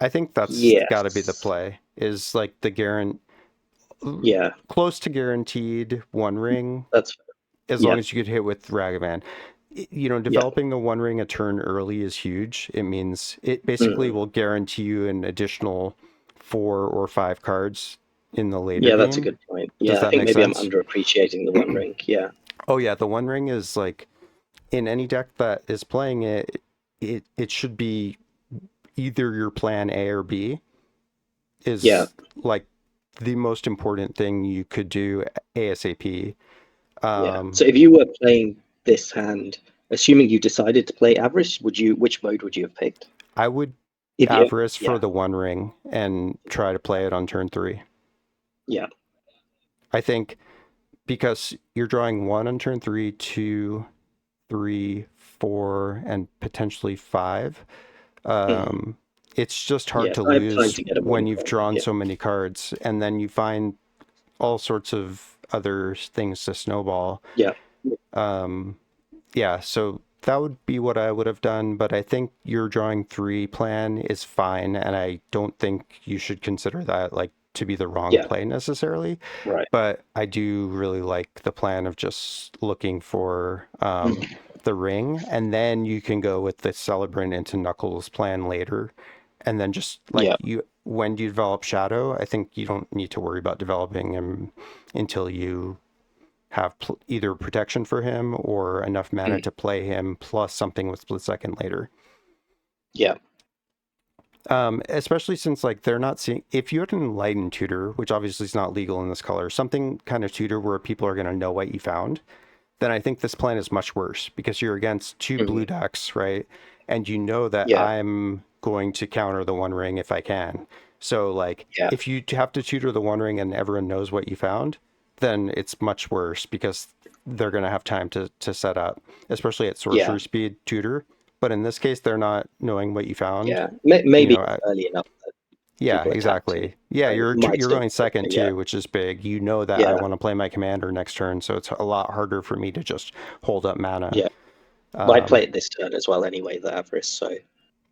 I think that's Yes. got to be the play. Is like the Yeah, close to guaranteed One Ring. that's As long as you get hit with Ragavan. You know, developing the One Ring a turn early is huge. It means it basically will guarantee you an additional 4 or 5 cards in the later game. that's a good point. Does Yeah, that I think make maybe sense? I'm underappreciating the One Ring. Yeah. Oh yeah, the One Ring is like in any deck that is playing it, it should be either your plan A or B. Is like the most important thing you could do ASAP. So if you were playing this hand, assuming you decided to play Avarice, which mode would you have picked? I would If you, Avarice for the One Ring and try to play it on turn 3. Yeah. I think because you're drawing 1 on turn 3, 2, 3, 4, and potentially 5. It's just hard to lose when you've drawn so many cards, and then you find all sorts of other things to snowball. So that would be what I would have done, but I think your drawing 3 plan is fine, and I don't think you should consider that like to be the wrong play necessarily. Right. But I do really like the plan of just looking for the ring, and then you can go with the Celebrant into Knuckles plan later. And then just like when you develop Shadow, I think you don't need to worry about developing him until you have either protection for him or enough mana to play him plus something with split second later. Yeah. Especially since like they're not seeing, if you had an Enlightened tutor, which obviously is not legal in this color, something kind of tutor where people are going to know what you found, then I think this plan is much worse because you're against 2 blue decks, right? And you know that I'm going to counter the One Ring if I can. So like if you have to tutor the One Ring and everyone knows what you found, then it's much worse because they're going to have time to set up, especially at sorcery speed tutor. But in this case, they're not knowing what you found. Yeah, maybe early enough. Yeah, exactly. Yeah, you're going second too, which is big. You know that I want to play my commander next turn, so it's a lot harder for me to just hold up mana. Yeah, I play it this turn as well anyway, the Avarice, so...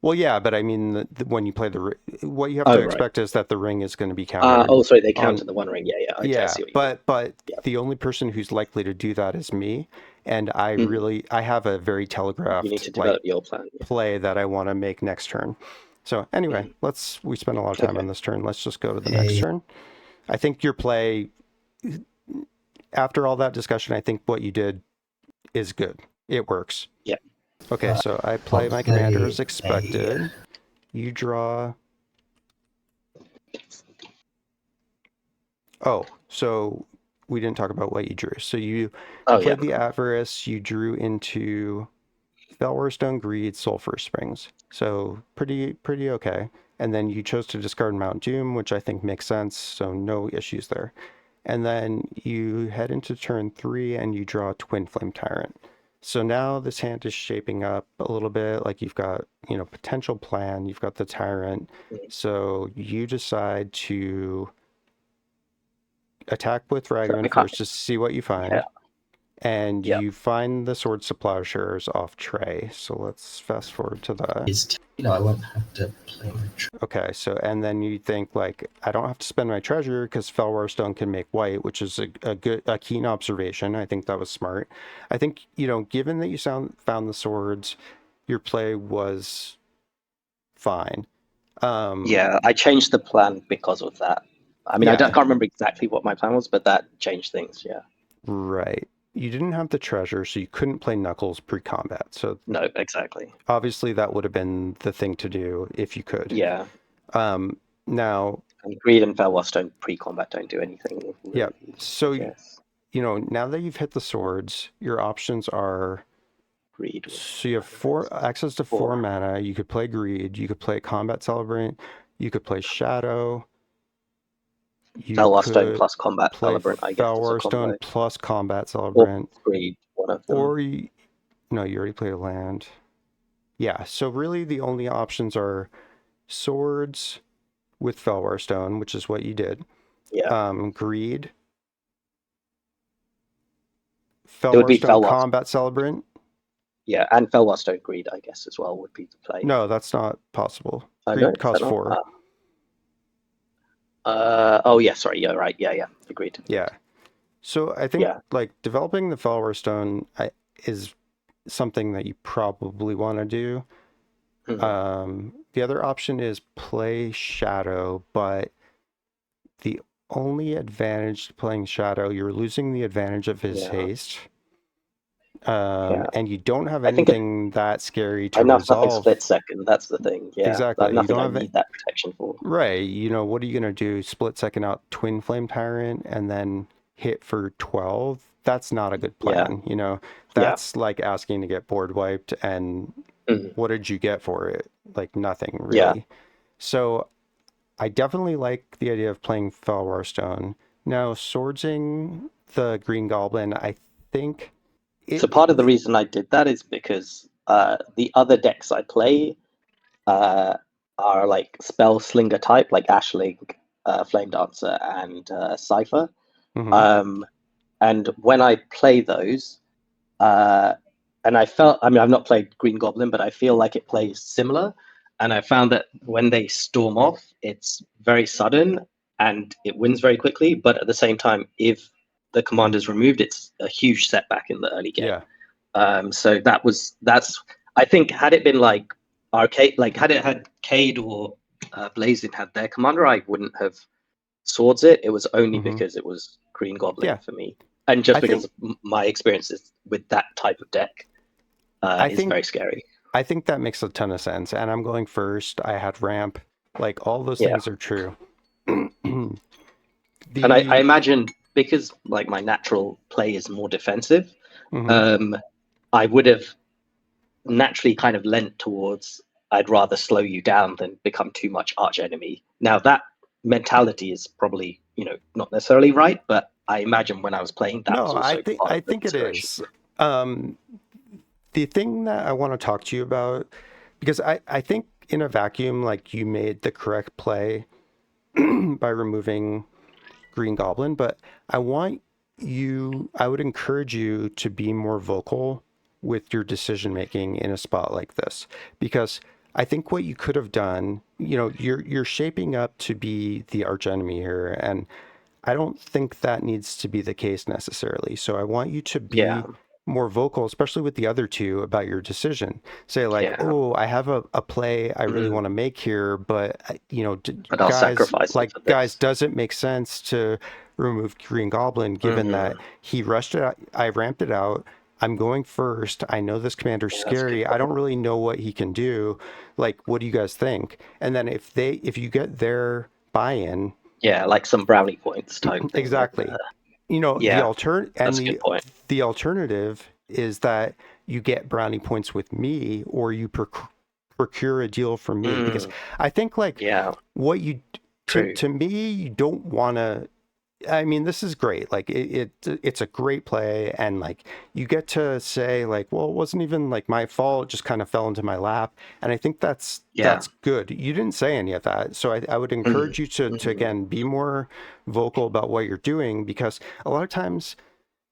Well, yeah, but I mean, when you play what you have to expect is that the ring is going to be countered. Sorry, they counter the One Ring. Yeah. I see what but the only person who's likely to do that is me, and I have a very telegraphed you need to develop your plan. Play that I want to make next turn. So anyway, we spend a lot of time on this turn. Let's just go to the next turn. I think your play, after all that discussion, I think what you did is good. It works. Yeah. Okay, so I play my commander as expected. You draw... Oh, so we didn't talk about what you drew. So you played the Avarice, you drew into Felwarstone, Greed, Sulphur Springs. So pretty okay. And then you chose to discard Mount Doom, which I think makes sense, so no issues there. And then you head into turn 3 and you draw Twin Flame Tyrant. So now this hand is shaping up a little bit, like you've got, potential plan, you've got the Tyrant. So you decide to attack with Ragavan first to see what you find. Yeah. And you find the Swords to Plowshares off Trey. So let's fast forward to that. I won't have to play my Okay, so and then you think like I don't have to spend my treasure because Felwarstone can make white, which is a keen observation. I think that was smart. I think given that you found the swords, your play was fine. I changed the plan because of that. I mean, I can't remember exactly what my plan was, but that changed things. Yeah. Right. You didn't have the treasure, so you couldn't play Knuckles pre-combat. So no, exactly. Obviously, that would have been the thing to do if you could. Yeah. Now, and Greed and Felwarstone pre-combat don't do anything. Yeah. So now that you've hit the swords, your options are Greed was So you have access to 4 mana. You could play Greed. You could play Combat Celebrant. You could play Shadow. You Felwar Stone could plus Combat play Celebrant, I guess, is a Felwar Stone combo. plus Combat Or Celebrant. Greed, one of them. Or no, you already played a land. Yeah, so really the only options are swords with Felwar Stone, which is what you did. Yeah. Greed. It would Felwar be Stone Felwar. Combat Celebrant. Yeah, and Felwar Stone Greed, I guess, as well, would be the play. No, that's not possible. I Greed know, costs 4. Oh, yeah, sorry. Yeah, right. Yeah. Agreed. Yeah. So I think Yeah. like developing the Felwar Stone is something that you probably want to do. The other option is play Shadow, but the only advantage to playing Shadow, you're losing the advantage of his haste. And you don't have anything that scary to enough resolve. Nothing split second, that's the thing. Yeah, exactly. Nothing you don't I need that protection for. Right. You know, what are you going to do? Split second out Twin Flame Tyrant and then hit for 12? That's not a good plan. You know, that's like asking to get board wiped, and what did you get for it? Like nothing really. So I definitely like the idea of playing Felwar Stone. Now, swordsing the Green Goblin, I think... So part of the reason I did that is because the other decks I play are like Spell Slinger type, like Ashling, Flame Dancer, and Cypher. And when I play those, and I've not played Green Goblin, but I feel like it plays similar. And I found that when they storm off, it's very sudden and it wins very quickly. But at the same time, if the commander's removed, it's a huge setback in the early game. So that's I think had it been like Arcade, like had it had Cade or Blazing had their commander, I wouldn't have swords it. It was only because it was Green Goblin for me, and just because my experiences with that type of deck is very scary. I think that makes a ton of sense. And I'm going first. I had ramp. Like all those things are true. And I imagine because like my natural play is more defensive, I would have naturally kind of lent towards I'd rather slow you down than become too much arch enemy. Now that mentality is probably, you know, not necessarily right, but I imagine when I was playing that was also I think it is. The thing that I want to talk to you about, because I think in a vacuum, like you made the correct play by removing Green Goblin, but I would encourage you to be more vocal with your decision making in a spot like this, because I think what you could have done, you know, you're shaping up to be the arch enemy here, and I don't think that needs to be the case necessarily. So I want you to be more vocal, especially with the other two, about your decision. Say like, oh, I have a play I really want to make here, but you know, I'll sacrifice guys, does it make sense to remove Green Goblin given that he rushed it out, I ramped it out, I'm going first, I know this commander's scary, I don't really know what he can do, like what do you guys think? And then if you get their buy-in, like some brownie points type thing. Exactly. You know, the alternative is that you get brownie points with me, or you procure a deal from me, because I think like what you to me, you don't want to. I mean, this is great. Like it's a great play, and like you get to say like, well, it wasn't even like my fault; it just kind of fell into my lap. And I think that's good. You didn't say any of that, so I would encourage you to again be more vocal about what you're doing, because a lot of times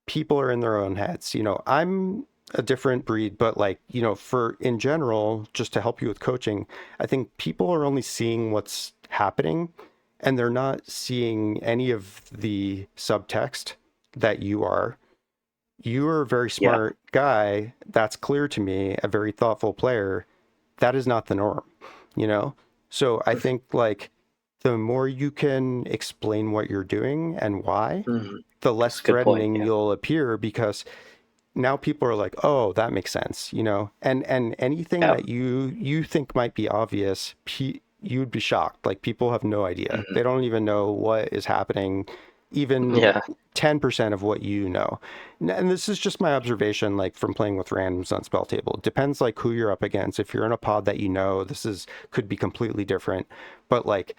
people are in their own heads. You know, I'm a different breed, but like, you know, for in general, just to help you with coaching, I think people are only seeing what's happening, and they're not seeing any of the subtext that you are. You are a very smart guy. That's clear to me, a very thoughtful player. That is not the norm, you know? So I think like the more you can explain what you're doing and why, the less threatening you'll appear, because now people are like, oh, that makes sense, you know? And anything that you think might be obvious, you'd be shocked. Like people have no idea. They don't even know what is happening. even Yeah. 10% of what you know. And this is just my observation, like from playing with randoms on Spelltable. It depends like who you're up against. If you're in a pod that you know, could be completely different. But like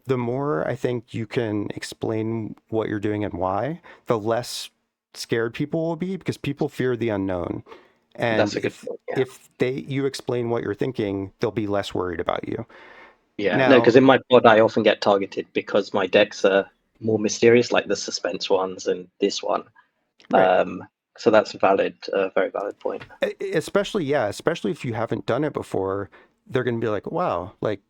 the more I think you can explain what you're doing and why, the less scared people will be, because people fear the unknown. And That's a good point. Yeah. if you explain what you're thinking, they'll be less worried about you. Yeah. No, Now, because in my pod I often get targeted because my decks are more mysterious, like the suspense ones and this one. right. So that's a very valid point. Especially if you haven't done it before, they're going to be like, wow, like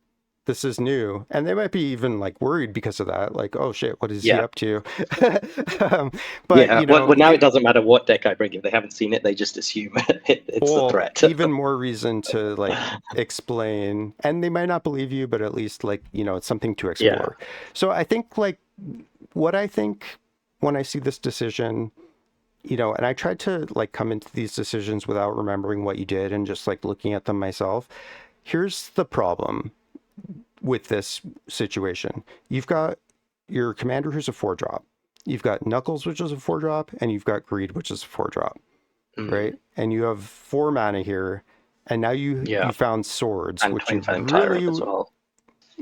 this is new. And they might be even like worried because of that. Like, oh shit, what is he Yeah. up to? But Yeah. you know, Well, now it doesn't matter what deck I bring. If they haven't seen it, they just assume it's a threat. even more reason to like explain, and they might not believe you, but at least like, you know, it's something to explore. So I think like what I think when I see this decision, you know, and I tried to like come into these decisions without remembering what you did and just like looking at them myself. Here's the problem with this situation. You've got your commander who's a 4-drop. You've got Knuckles, which is a 4-drop, and you've got Greed, which is a 4-drop, right? And you have 4 mana here, and now you found Swords, and which Twin you Flame really, Tyrant as well.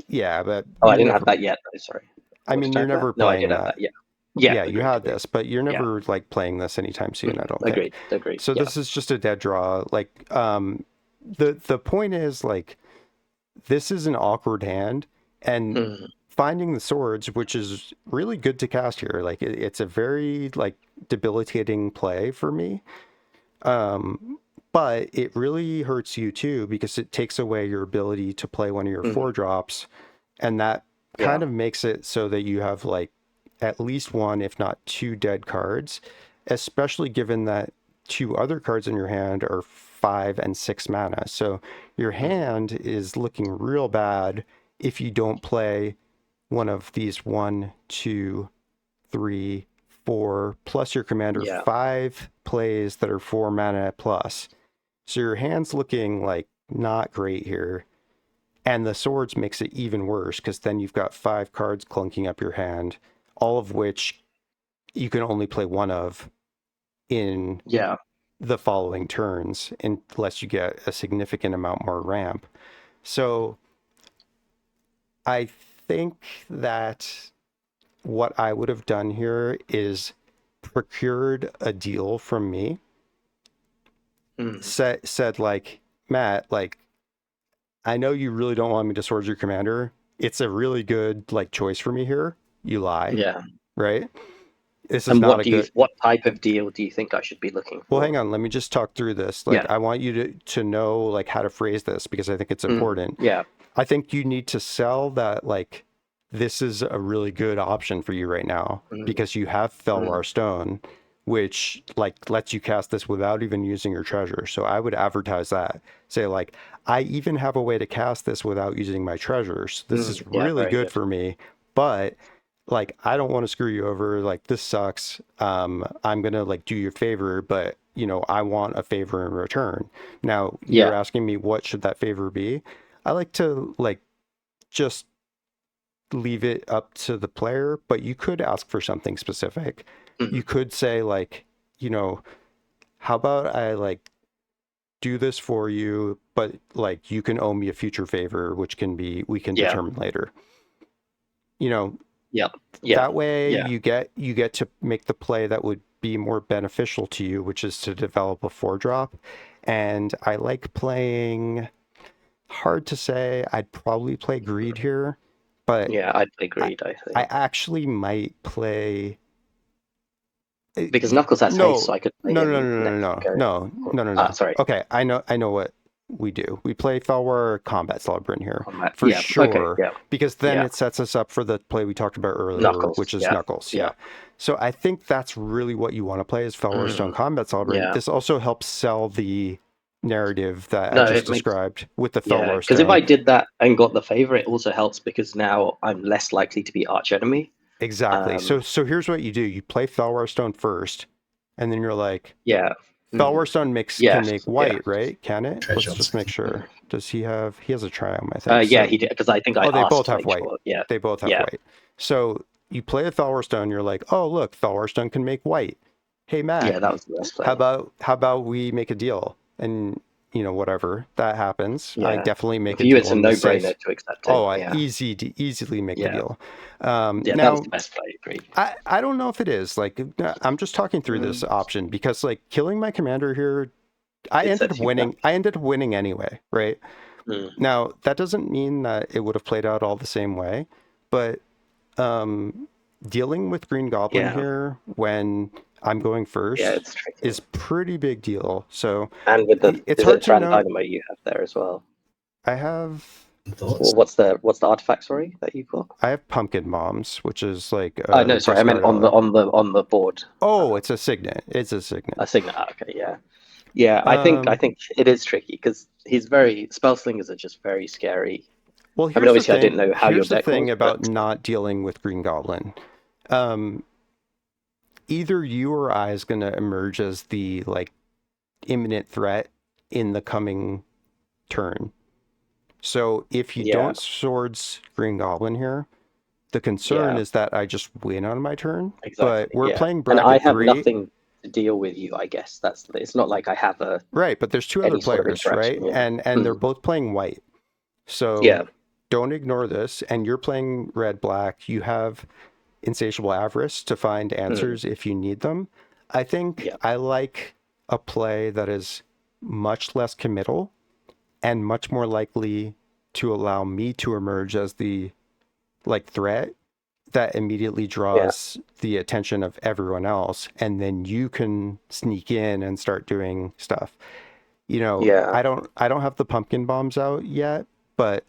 yeah, but Oh, I didn't have that yet. Though, sorry. I mean, you're never No, I playing did have that. that. Yeah. Yeah, Agreed, you had agreed. this, but you're never like playing this anytime soon, I don't think. Agreed. So yeah. this is just a dead draw. Like, the point is like, this is an awkward hand, and finding the Swords, which is really good to cast here. Like it's a very like debilitating play for me. But it really hurts you too, because it takes away your ability to play one of your 4-drops, and that kind of makes it so that you have like at least 1, if not 2 dead cards, especially given that 2 other cards in your hand are 5 and 6 mana. So your hand is looking real bad if you don't play one of these 1, 2, 3, 4, plus your commander 5 plays that are 4 mana plus. So your hand's looking like not great here. And the Swords makes it even worse, because then you've got 5 cards clunking up your hand, all of which you can only play one of in the following turns, unless you get a significant amount more ramp. So I think that what I would have done here is procured a deal from me, said like, Matt, like, I know you really don't want me to Swords your commander. It's a really good like choice for me here. You lie. Yeah. Right? This is and not what type of deal do you think I should be looking for? Well, hang on. Let me just talk through this. Like, I want you to know like how to phrase this, because I think it's important. Yeah. I think you need to sell that like this is a really good option for you right now, because you have Felwar Stone, which like lets you cast this without even using your treasure. So I would advertise that. Say like, I even have a way to cast this without using my treasures. This is really good for me, but like, I don't want to screw you over. Like, this sucks. I'm going to like do you a favor, but you know, I want a favor in return. Now you're asking me, what should that favor be? I like to like just leave it up to the player, but you could ask for something specific. You could say like, you know, how about I like do this for you, but like you can owe me a future favor, which can be, we can determine later. You know, that way you get to make the play that would be more beneficial to you, which is to develop a 4-drop. And I like playing, hard to say, I'd probably play Greed here, but I'd play Greed, I think. I actually might play, because Knuckles has haste, so I could play no. Sorry. Okay, I know what we do. We play Felwar Combat Celebrant here for sure, because then it sets us up for the play we talked about earlier, which is Knuckles. So I think that's really what you want to play, is Felwar Stone Combat Celebrant. This also helps sell the narrative that I just described with the Felwar Stone. Because if I did that and got the favor, it also helps because now I'm less likely to be arch enemy. Exactly. So here's what you do: you play Felwar Stone first, and then you're like, Felwar Stone can make white, right? Can it? Let's just make sure. Does he have? He has a triumph, I think. He did, because I think I. They both have white. Yeah, they both have white. So you play a Thalwar Stone, you're like, oh look, Thalwar Stone can make white. Hey Matt, Yeah, that was the best play. how about we make a deal? And whatever that happens, I Yeah. definitely make For a you, deal it's a in the safe. no-brainer to accept it. Oh, I Yeah. easily make the Yeah. deal. Yeah, that Now was the best play. Agreed. I don't know if it is. Like, I'm just talking through this option because like killing my commander here, I It ended up sets you winning. back. I ended up winning anyway, right? Mm. Now that doesn't mean that it would have played out all the same way, but dealing with Green Goblin Yeah. here when I'm going first Yeah, it's tricky. is pretty big deal. So And with the it's is hard it to Tran know. Dynamo you have there as well? I have Thoughts? Well, what's the artifact? Sorry, that you've got. Pumpkin Bombs, which is like Oh no, sorry, I meant discard on the board. Oh, it's a signet. It's a signet. A signet. Okay, yeah, yeah. I think it is tricky because he's spell slingers are just very scary. Well, I mean, here's the obviously, I didn't thing. know how your Here's the deck thing was, about but not dealing with Green Goblin. Either you or I is going to emerge as the like imminent threat in the coming turn. So if you yeah, don't swords Green Goblin here, the concern yeah, is that I just win on my turn. exactly. But we're Yeah, playing and bracket I have 3. nothing to deal with you. I guess it's not like I have Right, but there's two other any sort of players, right? interaction. Yeah. And they're both playing white. So Yeah. don't ignore this. And you're playing red black. You have insatiable avarice to find answers if you need them. I think I like a play that is much less committal and much more likely to allow me to emerge as the like threat that immediately draws the attention of everyone else, and then you can sneak in and start doing stuff. I don't have the pumpkin bombs out yet, but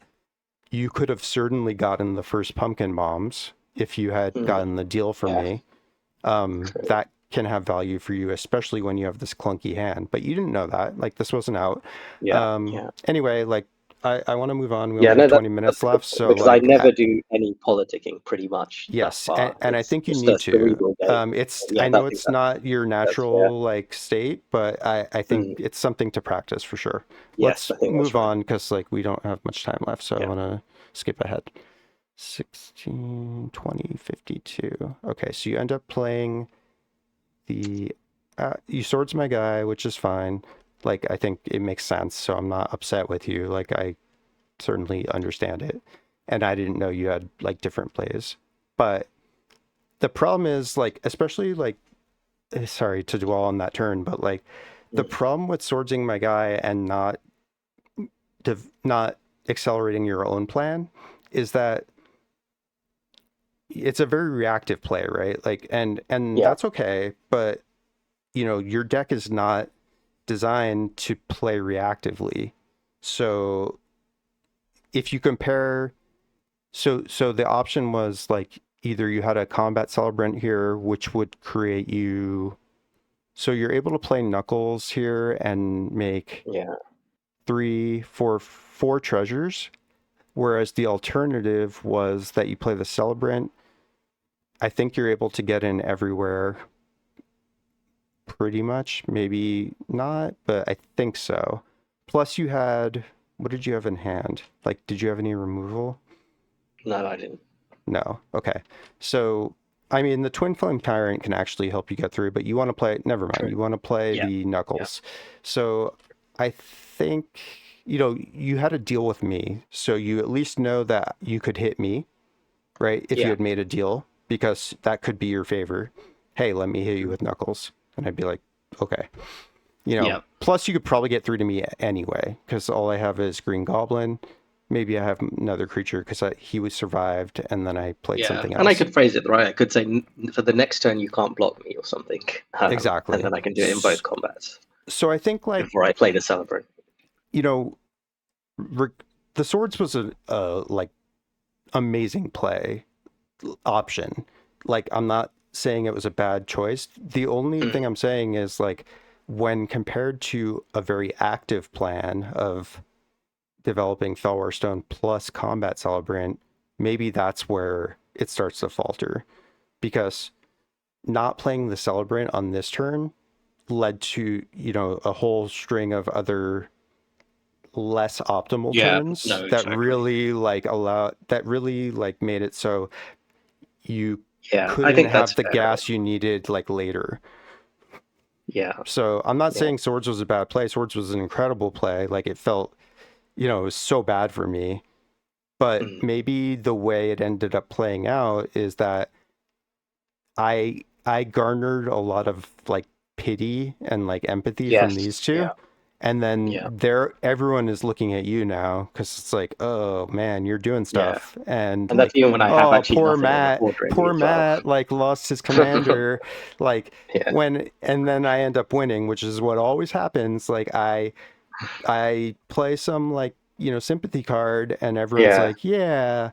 you could have certainly gotten the first pumpkin bombs if you had gotten the deal for me. That can have value for you, especially when you have this clunky hand. But you didn't know that. Like, this wasn't out. Anyway, like, I want to move on. We only have 20 minutes left. So, because like, I never do any politicking pretty much. yes, thus far. and I think you just need a to. cerebral game. I know it's not your natural like state, but I think it's something to practice for sure. Yes, Let's move on because like we don't have much time left, so I want to skip ahead. 16, 20, 52. Okay, so you end up playing the you swords my guy, which is fine. Like, I think it makes sense, so I'm not upset with you. Like, I certainly understand it. And I didn't know you had like different plays. But the problem is like, especially like, sorry to dwell on that turn, but like the problem with swordsing my guy and not accelerating your own plan is that it's a very reactive play, right? Like, and that's okay, but your deck is not designed to play reactively. So if you compare, so the option was like either you had a combat celebrant here, which would create you, so you're able to play Knuckles here and make 4 treasures, whereas the alternative was that you play the celebrant. I think you're able to get in everywhere pretty much, maybe not, but I think so. Plus you had, what did you have in hand? Like, did you have any removal? No, I didn't. No. Okay. So, I mean, the Twin Flame Tyrant can actually help you get through, but you want to play, never mind, you want to play the Knuckles. So I think, you had to deal with me. So you at least know that you could hit me, right? If you had made a deal, because that could be your favor. Hey, let me hit you with Knuckles. And I'd be like, okay. Plus you could probably get through to me anyway, because all I have is Green Goblin. Maybe I have another creature because he was survived, and then I played something else. And I could phrase it right. I could say, for the next turn, you can't block me or something. Exactly. And then I can do it in both combats. So I think, like, before I play the Celebrant. The swords was a like amazing play option. Like, I'm not saying it was a bad choice. The only thing I'm saying is, like, when compared to a very active plan of developing Thalwar Stone plus Combat Celebrant, maybe that's where it starts to falter, because not playing the Celebrant on this turn led to a whole string of other less optimal turns that really like made it so you Yeah, I couldn't think that's have the fair. gas you needed like later. Yeah. So I'm not Yeah. saying Swords was a bad play. Swords was an incredible play. Like it felt, it was so bad for me. But Mm. maybe the way it ended up playing out is that I garnered a lot of like pity and like empathy from Yes. these two. Yeah. And then Yeah. everyone is looking at you now because it's like, oh man, you're doing Yeah. stuff. And And that's like, even when I have oh, actually nothing on the board really poor as well. Matt, like lost his commander. Like Yeah. and then I end up winning, which is what always happens. Like I play some like, sympathy card and everyone's Yeah. like, yeah,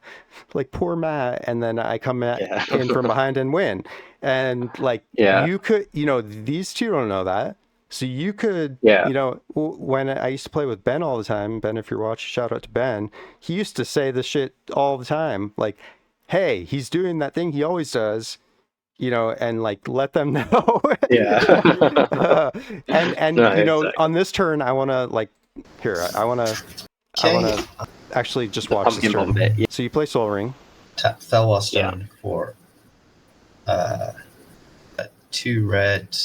like poor Matt. And then I come Yeah. in from behind and win. And like, Yeah. you could, these two don't know that. So you could, Yeah. when I used to play with Ben all the time, Ben, if you're watching, shout out to Ben, he used to say this shit all the time. Like, hey, he's doing that thing he always does, and like let them know. Yeah. And No, exactly. on this turn, I want to like, here, I want to actually just The watch this pumpkin turn. bomb bit. Yeah. So you play Soul Ring. Tap Felwar Stone for 2 red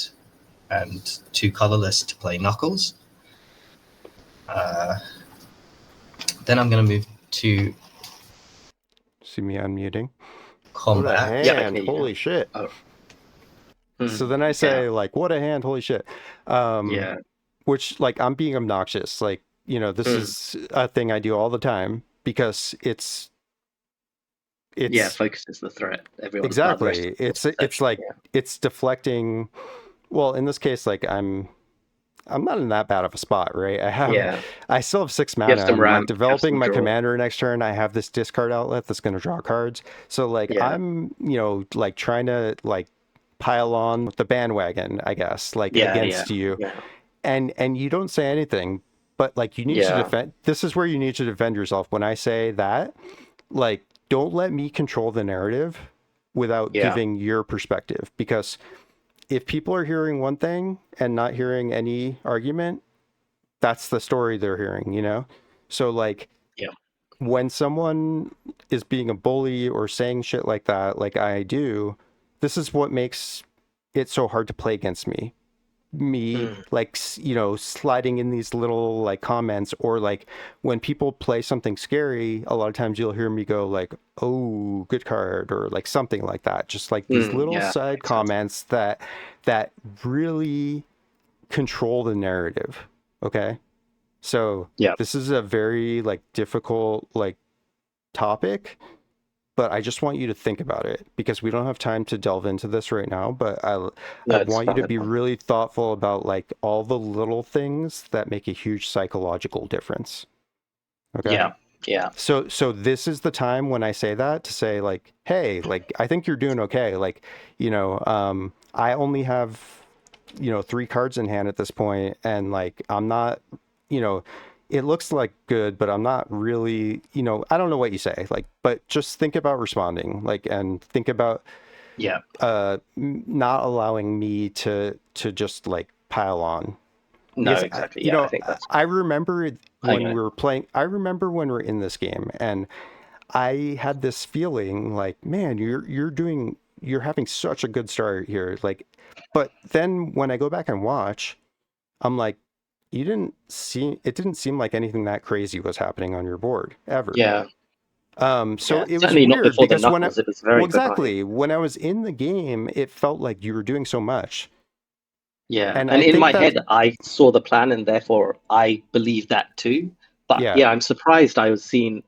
and 2 colorless to play Knuckles. Then I'm going to move to See me unmuting. What a combat. Yeah, I hand! can hear you. Holy shit! Oh. So then I say like, what a hand! Holy shit! Yeah. Which like I'm being obnoxious. Like this is a thing I do all the time because it's Focus is the threat. Everyone's exactly. It's like it's deflecting. Well, in this case, like I'm not in that bad of a spot, right? I still have 6 mana. You have some I'm ramp, like you have developing some my draw. commander next turn. I have this discard outlet that's going to draw cards. So like I'm, like trying to like pile on the bandwagon, I guess, like against you. Yeah. And you don't say anything, but like you need to defend. This is where you need to defend yourself. When I say that, like don't let me control the narrative without giving your perspective, because if people are hearing one thing and not hearing any argument, that's the story they're hearing. So like when someone is being a bully or saying shit like that, like I do, this is what makes it so hard to play against me. Like sliding in these little like comments, or like when people play something scary, a lot of times you'll hear me go like, oh, good card, or like something like that, just like these little side comments that really control the narrative. Okay, so this is a very like difficult like topic, but I just want you to think about it because we don't have time to delve into this right now. But I want you to be really thoughtful about like all the little things that make a huge psychological difference. Okay. Yeah. So this is the time when I say that to say like, hey, like I think you're doing okay. Like, I only have 3 cards in hand at this point, and like I'm not, it looks like good, but I'm not really, I don't know what you say, like, but just think about responding, like, and think about, not allowing me to just like pile on. No, Because, exactly. I think that's. I remember when we were playing, I remember when we were in this game, and I had this feeling like, man, you're having such a good start here. Like, but then when I go back and watch, I'm like, it didn't seem like anything that crazy was happening on your board ever. Yeah. So it was certainly not weird before the because when knuckles, it was very exactly when I was in the game, it felt like you were doing so much. Yeah, and in my head, I saw the plan, and therefore I believe that too. But I'm surprised I was seeing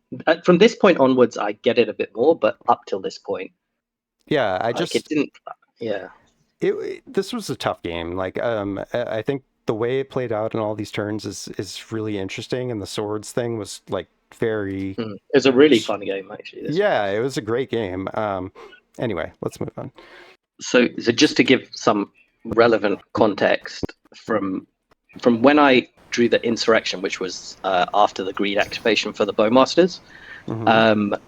from this point onwards. I get it a bit more, but up till this point, it didn't. Yeah, this was a tough game. Like, I think the way it played out in all these turns is really interesting, and the swords thing was like very. It was a really fun game, actually. It was a great game. Anyway, let's move on. So just to give some relevant context from when I drew the insurrection, which was after the greed activation for the Bowmasters, a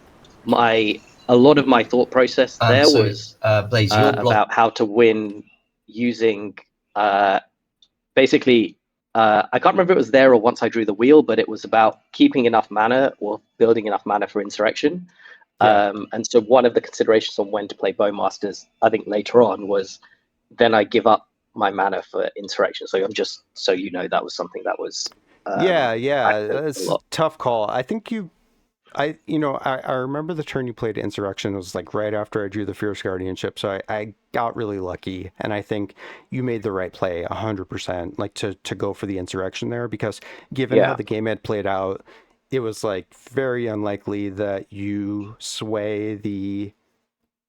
lot of my thought process there was Blaze, about how to win using basically I can't remember if it was there or once I drew the wheel, but it was about keeping enough mana or building enough mana for insurrection. Yeah. And so one of the considerations on when to play Bowmasters, I think later on, was then I give up my mana for Insurrection. So I'm just so you know that was something that was Yeah, factored a that's a lot. tough call. I think I remember the turn you played Insurrection was like right after I drew the Fierce Guardianship, so I got really lucky, and I think you made the right play 100%, like to go for the Insurrection there, because given how Yeah, the game had played out, it was like very unlikely that you sway the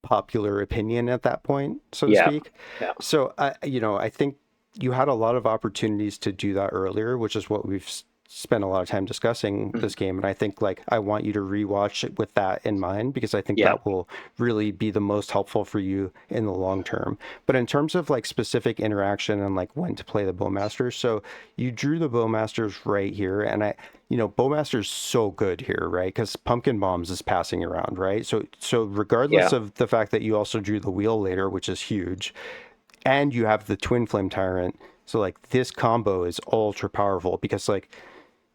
popular opinion at that point, so to yeah, speak. yeah. So I think you had a lot of opportunities to do that earlier, which is what we've spent a lot of time discussing Mhm. this game. And I think like I want you to rewatch it with that in mind, because I think Yeah, that will really be the most helpful for you in the long term. But in terms of like specific interaction and like when to play the Bowmasters, so you drew the Bowmasters right here, and Bowmaster's so good here, right? Because Pumpkin Bombs is passing around, right? So regardless yeah, of the fact that you also drew the wheel later, which is huge, and you have the Twin Flame Tyrant, so like this combo is ultra powerful, because like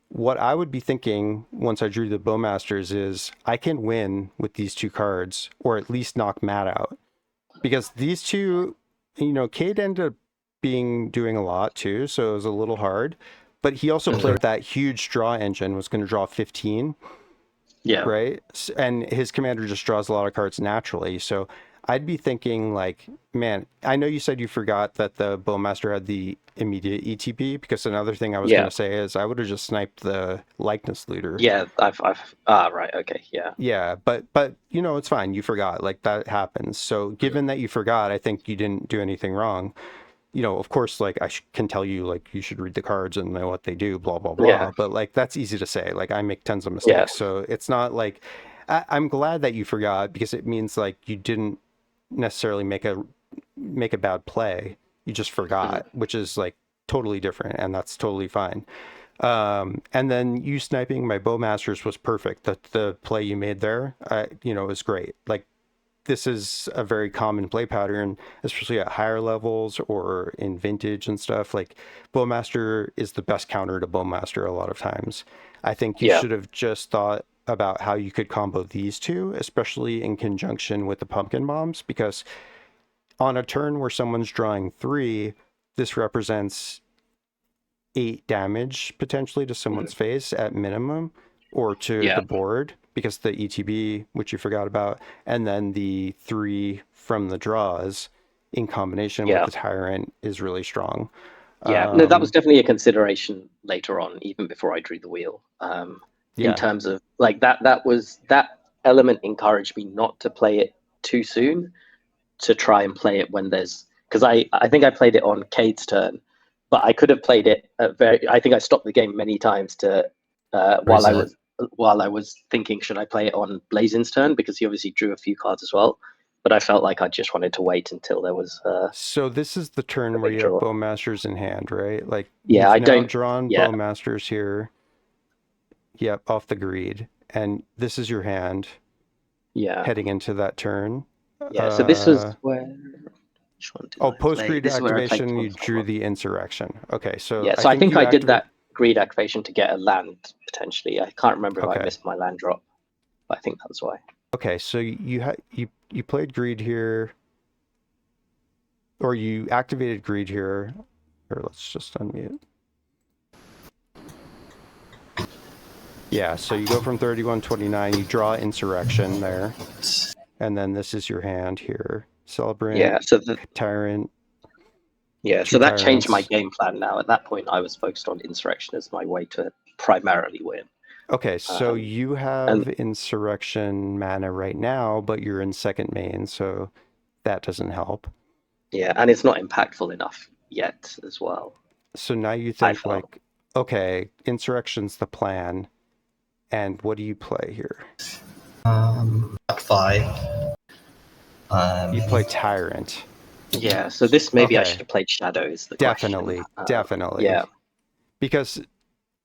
what I would be thinking once I drew the Bowmasters is I can win with these two cards, or at least knock Matt out, because these two, Cade ended up doing a lot too, so it was a little hard. But he also Mhm. played that huge draw engine, was going to draw 15, yeah. right? And his commander just draws a lot of cards naturally. So I'd be thinking like, man, I know you said you forgot that the Bowmaster had the immediate ETB, because another thing I was going Yeah, to say is I would have just sniped the likeness looter. yeah. I've right. Okay, yeah. Yeah, but it's fine. You forgot. Like that happens. So Mhm. given that you forgot, I think you didn't do anything wrong. Of course, like can tell you like you should read the cards and know what they do, blah blah Yeah, blah. But like that's easy to say. Like I make tons of yeah, mistakes, so it's not like I'm glad that you forgot, because it means like you didn't necessarily make a bad play. You just mhm. forgot, which is like totally different, and that's totally fine. And then you sniping my Bowmasters was perfect. The play you made there, is great. Like this is a very common play pattern, especially at higher levels or in vintage and stuff. Like Bowmaster is the best counter to Bowmaster a lot of times. I think you Yeah, should have just thought about how you could combo these two, especially in conjunction with the pumpkin bombs, because on a turn where someone's drawing 3, this represents 8 damage potentially to mhm. someone's face at minimum, or to Yeah, the board, because the ETB, which you forgot about, and then the 3 from the draws in combination with yeah. the tyrant is really strong. Yeah, no, that was Um, definitely a consideration later on, even before I drew the wheel. In yeah, terms of like that element encouraged me not to play it too soon, to try and play it when there's because I think I played it on Cade's turn, but I could have played it at very. I think I stopped the game many times to Reset. while I was thinking should I play it on Blazin's turn, because he obviously drew a few cards as well. But I felt like I just wanted to wait until there was so this is the a turn where big you have draw. Bowmasters in hand, right? Like Yeah, you've I now don't. drawn Yeah, Bowmasters here. Yep, off the greed. And this is your hand yeah. heading into that turn. Yeah, so this was Uh, where which one did Oh, I post play? greed This is where I played activation, you Twin Flame drew Monk. the insurrection. Okay, so Yeah, I so I think think you I did activate. that greed activation to get a land potentially. I can't remember if I Okay, missed my land drop, but I think that's why. okay, so you played greed here, or you activated greed here. Or let's just unmute. Yeah, so you go from 31-29, you draw insurrection there, and then this is your hand here. Celebrant, Yeah, so the tyrant, yeah, two so that changed my tyrants. game plan now. At that point, I was focused on insurrection as my way to primarily win. Okay, so Um, you and have insurrection mana right now, but you're in second main, so that doesn't help. yeah, and it's not impactful enough yet as well. So now you I think felt. like, okay, insurrection's the plan, and what do you play here? Black 5. You play tyrant. Yeah, so this maybe I should Okay, have played Shadow is the question. definitely, definitely, Yeah, because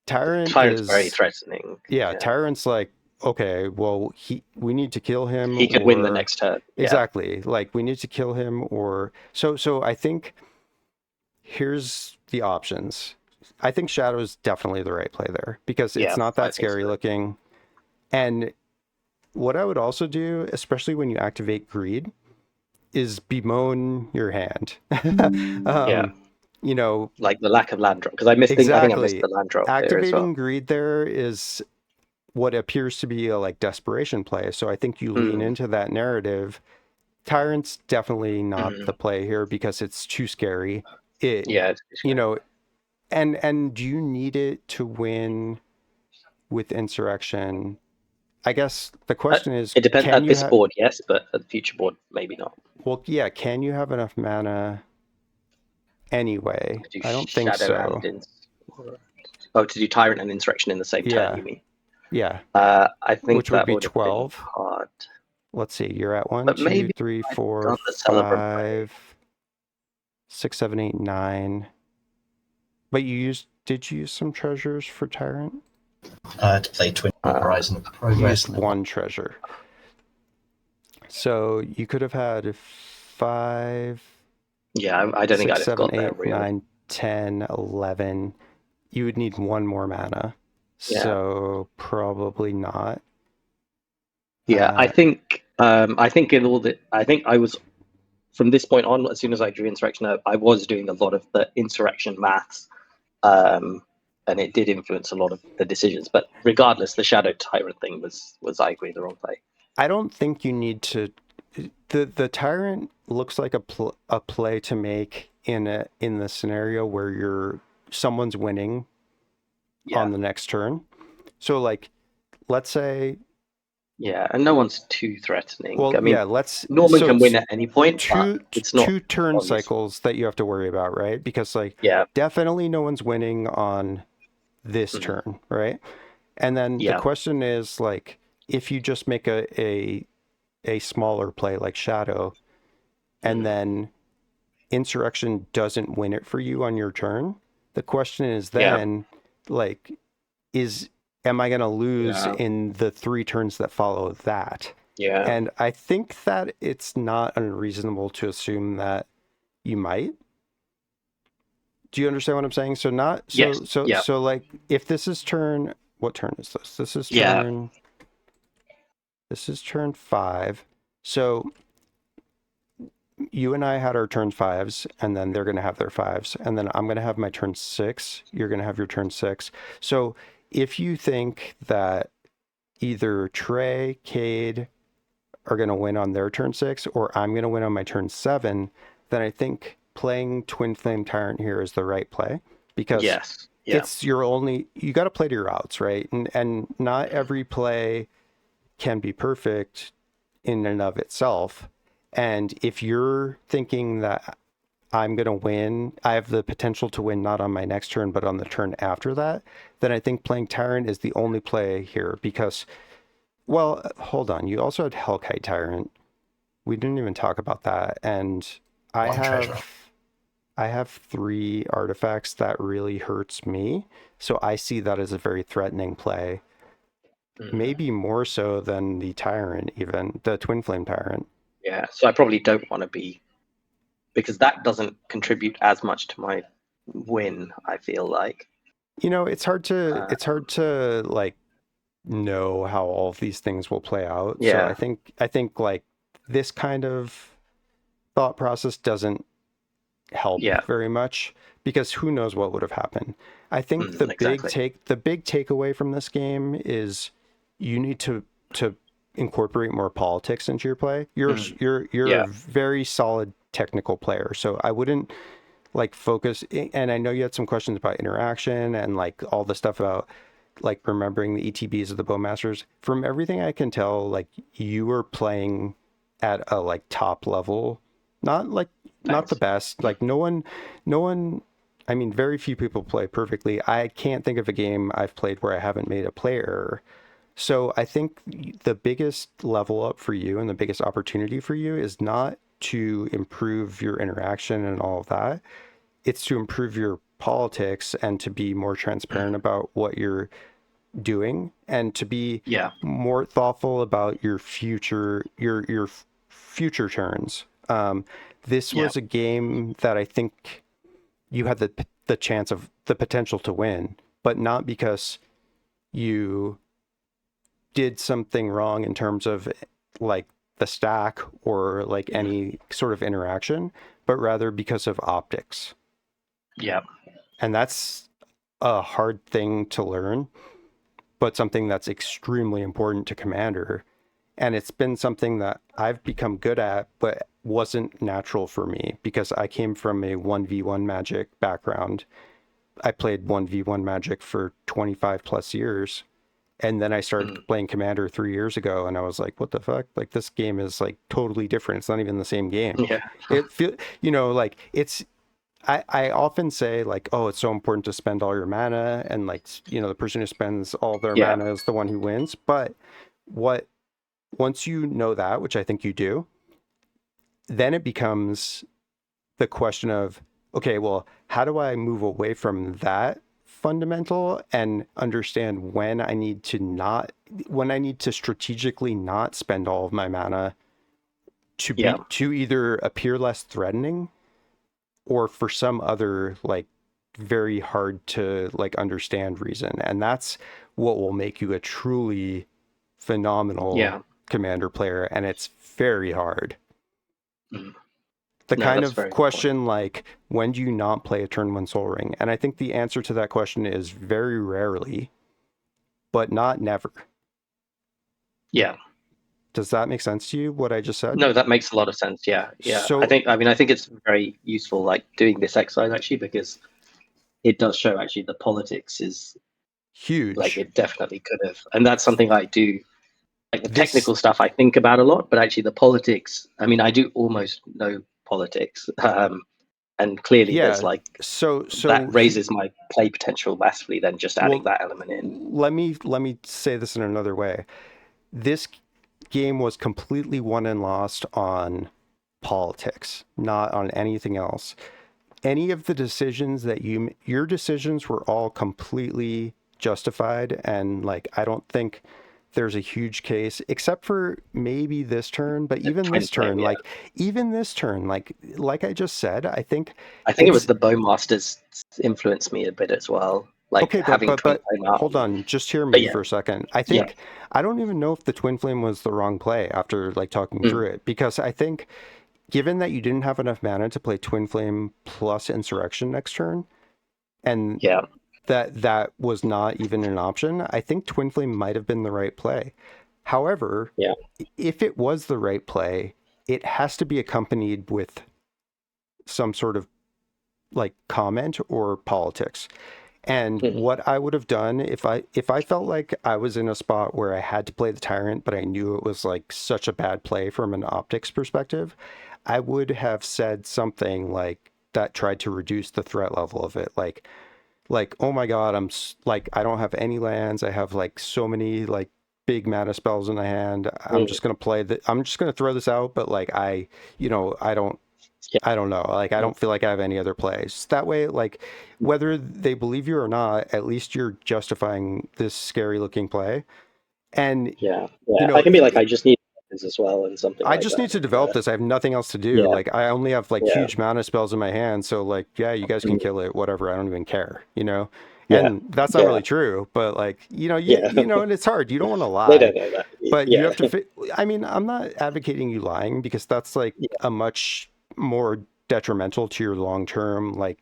tyrant Tyrant's very is, threatening. yeah, Yeah, tyrant's like, okay, well, we need to kill him, he could win the or next turn. Yeah, exactly, like we need to kill him, or so I think here's the options. I think Shadow's definitely the right play there, because yeah, it's not I that think scary so. looking, and what I would also do, especially when you activate greed, is bemoan your hand. Yeah, You know, like the lack of land drop, because I think I missed exactly. the land drop there as Activating well. greed there is what appears to be a like desperation play. So I think you lean Mm, into that narrative. Tyrant's definitely not mm. the play here because it's too scary. It, Yeah, it's you scary. know, and do you need it to win with insurrection? I guess the question is, It depends can at you this have, board, yes, but at the future board, maybe not. well, yeah, can you have enough mana anyway? To do I don't think shadow so. and oh, to do tyrant and insurrection in the same turn, Yeah, you mean? yeah, I think which would that be would have been 12. hard, Let's see, you're at one, but two, maybe three, I'd four, done the celebrant play. 5, 6, 7, 8, 9. But did you use some treasures for Tyrant? To play Twin Horizon of You Progress. used one treasure. So you could have had 5, Yeah, I don't think 6, I'd have 7, got there 8, really. 9, 10, 11. You would need one more mana. Yeah. So probably not. Yeah, I think in all the I think I was from this point on, as soon as I drew insurrection out, I was doing a lot of the insurrection maths, and it did influence a lot of the decisions. But regardless, the shadow tyrant thing was I agree the wrong play. I don't think you need to. The tyrant looks like a play to make in the scenario where someone's winning Yeah, on the next turn. So like, let's say, yeah, and no one's too threatening. well, I mean, yeah, Norman can win at any point, but it's not two turn on this. cycles that you have to worry about, right? Because like, Yeah, definitely no one's winning on this turn, right? And then the yeah, question is like, if you just make a smaller play like Shadow, and then Insurrection doesn't win it for you on your turn, the question is yeah, then like, am I going to lose yeah, in the 3 turns that follow that? yeah. And I think that it's not unreasonable to assume that you might. Do you understand what I'm saying? So not Yes, yeah, so like if this is turn, what turn is this? yeah, This is turn 5. So you and I had our turn 5s, and then they're going to have their 5s, and then I'm going to have my turn 6. You're going to have your turn 6. So if you think that either Trey, Cade are going to win on their turn 6, or I'm going to win on my turn 7, then I think playing Twin Flame Tyrant here is the right play, because yes, yeah, you got to play to your outs, right? And not every play can be perfect in and of itself. And if you're thinking that I'm going to win, I have the potential to win not on my next turn, but on the turn after that, then I think playing Tyrant is the only play here because, well, hold on. You also had Hellkite Tyrant. We didn't even talk about that. And I One treasure. I have 3 artifacts that really hurts me. So I see that as a very threatening play. Maybe more so than the Tyrant, even the Twin Flame Tyrant. yeah. So I probably don't want to be because that doesn't contribute as much to my win. I feel like. You know, it's hard to like know how all of these things will play out. So Yeah, I think like this kind of thought process doesn't help yeah, very much because who knows what would have happened. I think exactly. the big takeaway from this game is you need to incorporate more politics into your play. You're Yeah, a very solid technical player, so I wouldn't like focus. And I know you had some questions about interaction and like all the stuff about like remembering the ETBs of the Bowmasters. From everything I can tell, like you were playing at a like top level, not like not the thanks. best. Like no one. I mean, very few people play perfectly. I can't think of a game I've played where I haven't made a play error. So I think the biggest level up for you and the biggest opportunity for you is not to improve your interaction and all of that. It's to improve your politics and to be more transparent about what you're doing and to be Yeah, more thoughtful about your future turns. This yeah, was a game that I think you had the chance of the potential to win, but not because you did something wrong in terms of like the stack or like any sort of interaction, but rather because of optics. Yeah. And that's a hard thing to learn, but something that's extremely important to Commander. And it's been something that I've become good at, but wasn't natural for me because I came from a 1v1 Magic background. I played 1v1 Magic for 25 plus years. And then I started playing Commander 3 years ago, and I was like, what the fuck? Like, this game is like totally different. It's not even the same game. Yeah. It feel, you know, like it's, I often say like, oh, it's so important to spend all your mana, and like, you know, the person who spends all their Yeah. mana is the one who wins. But once you know that, which I think you do, then it becomes the question of, okay, well, how do I move away from that fundamental and understand when I need to strategically not spend all of my mana to either appear less threatening or for some other like very hard to like understand reason. And that's what will make you a truly phenomenal Commander player, and it's very hard. The kind of question like, when do you not play a turn 1 Soul Ring? And I think the answer to that question is very rarely, but not never. Yeah. Does that make sense to you, what I just said? No, that makes a lot of sense. Yeah. Yeah. So, I think it's very useful, like doing this exercise actually, because it does show actually the politics is huge. Like it definitely could have. And that's something I do. Like the technical stuff I think about a lot, but actually the politics, I mean, I do almost know politics. And clearly there's like, so that raises my play potential massively than just adding that element in. Let me say this in another way. This game was completely won and lost on politics, not on anything else. Any of the decisions that your decisions were all completely justified, and like I don't think there's a huge case except for maybe this turn, but even this turn, like I just said, I think it was the Bowmasters influenced me a bit as well. Like okay, having but hold on, just hear me for a second. I think I don't even know if the Twin Flame was the wrong play after like talking through it, because I think given that you didn't have enough mana to play Twin Flame plus Insurrection next turn, and that was not even an option, I think Twin Flame might have been the right play. However, if it was the right play, it has to be accompanied with some sort of like comment or politics. And what I would have done if I felt like I was in a spot where I had to play the Tyrant, but I knew it was like such a bad play from an optics perspective, I would have said something like that tried to reduce the threat level of it. Like, oh my God, I don't have any lands. I have like so many like big mana spells in my hand. I'm just going to throw this out. But like, I don't know. Like, I don't feel like I have any other plays. That way, like, whether they believe you or not, at least you're justifying this scary looking play. And you know, I can be like, I just need this as well, and something. I just need to develop this. I have nothing else to do. Like, I only have like huge mana spells in my hand. So like, you guys can kill it, whatever. I don't even care, you know? And that's not really true, but like, you know, and it's hard. You don't want to lie, they don't know that. But you have to, I mean, I'm not advocating you lying, because that's like a much more detrimental to your long-term, like,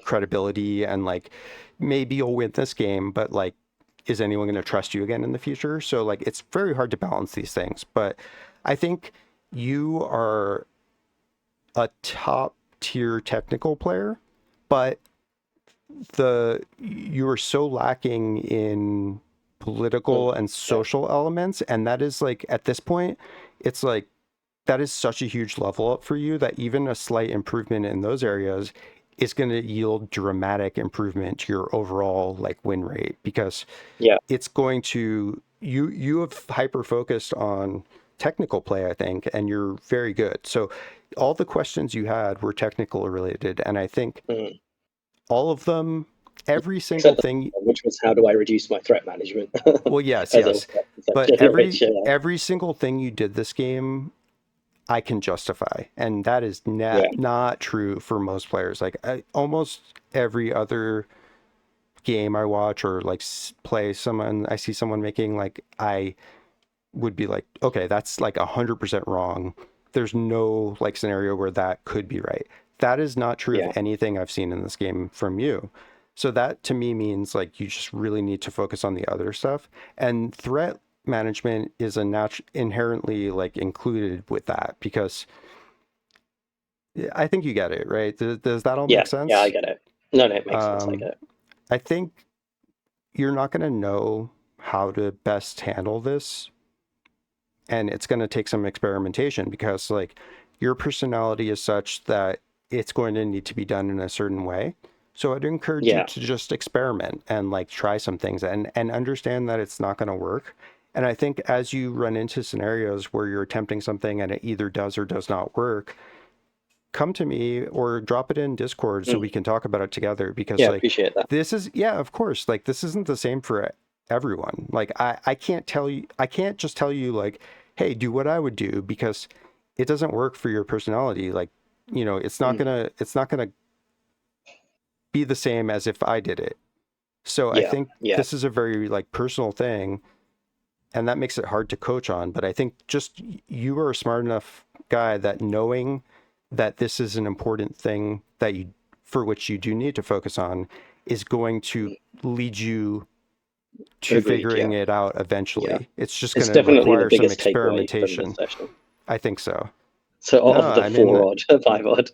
credibility, and like, maybe you'll win this game, but like, is anyone going to trust you again in the future? So like, it's very hard to balance these things, but I think you are a top tier technical player, but you are so lacking in political and social elements. And that is like, at this point, it's like, that is such a huge level up for you that even a slight improvement in those areas is going to yield dramatic improvement to your overall like win rate, because it's going to, you have hyper focused on technical play, I think, and you're very good. So all the questions you had were technical related. And I think all of them, every single thing, which was, how do I reduce my threat management? Well, yes. But every single thing you did this game, I can justify, and that is not true for most players. Like almost every other game I watch or like play someone, I see someone making, like, I would be like, okay, that's like 100% wrong. There's no like scenario where that could be right. That is not true Yeah. of anything I've seen in this game from you. So that to me means like you just really need to focus on the other stuff. And threat management is inherently like included with that, because I think you get it, right? Does that all Yeah. make sense? Yeah, I get it. No, it makes sense. I get it. I think you're not going to know how to best handle this, and it's going to take some experimentation, because like your personality is such that it's going to need to be done in a certain way. So I'd encourage you Yeah. to just experiment and like try some things and understand that it's not going to work. And I think as you run into scenarios where you're attempting something and it either does or does not work, come to me or drop it in Discord so we can talk about it together, because Yeah, like appreciate that. this is, yeah, of course, like this isn't the same for everyone. Like I can't just tell you like, hey, do what I would do, because it doesn't work for your personality. Like, you know, it's not gonna be the same as if I did it. So I think this is a very like personal thing, and that makes it hard to coach on. But I think just you are a smart enough guy that knowing that this is an important thing that for which you do need to focus on is going to lead you to figuring it out eventually. Yeah. It's just It's going to definitely require the some biggest takeaway experimentation. from this session. I think so. So of the 4 odd, 5 odd.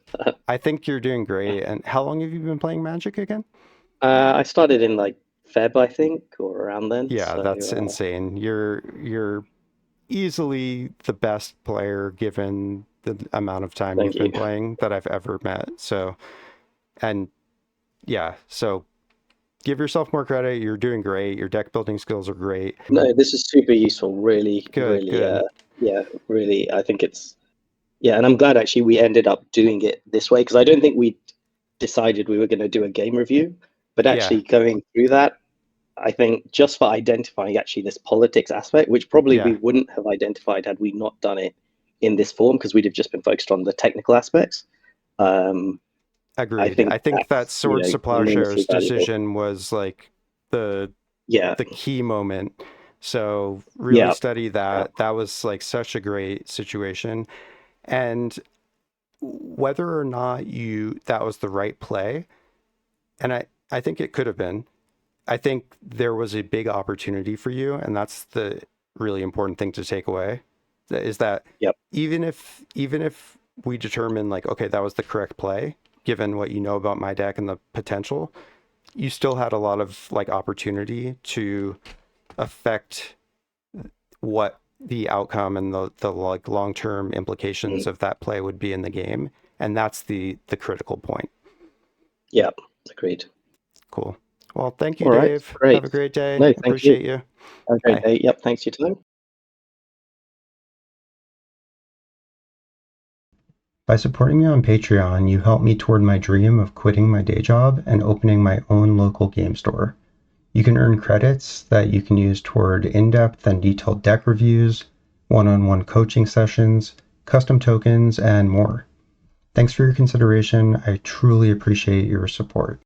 I think you're doing great. And how long have you been playing Magic again? I started in like Feb, I think, or around then. Yeah, so, that's insane. You're easily the best player given the amount of time you've been playing that I've ever met. So, and yeah, so give yourself more credit. You're doing great. Your deck building skills are great. No, this is super useful. Really, good. Yeah, really. I think it's, and I'm glad actually we ended up doing it this way, because I don't think we decided we were going to do a game review, but actually going through that, I think just for identifying actually this politics aspect, which probably we wouldn't have identified had we not done it in this form, because we'd have just been focused on the technical aspects. Agreed. I think that Swords to Plowshares decision was like the key moment. So really study that. That was like such a great situation. And whether or not that was the right play, and I think it could have been, I think there was a big opportunity for you, and that's the really important thing to take away, is that even if we determine like, okay, that was the correct play, given what you know about my deck and the potential, you still had a lot of like opportunity to affect what the outcome and the like long-term implications of that play would be in the game. And that's the critical point. Yeah, agreed. Cool. Well, thank you, Dave. Great. Have a great day. No, appreciate you. Have a great day. Yep. Thanks for your time. By supporting me on Patreon, you help me toward my dream of quitting my day job and opening my own local game store. You can earn credits that you can use toward in-depth and detailed deck reviews, one-on-one coaching sessions, custom tokens, and more. Thanks for your consideration. I truly appreciate your support.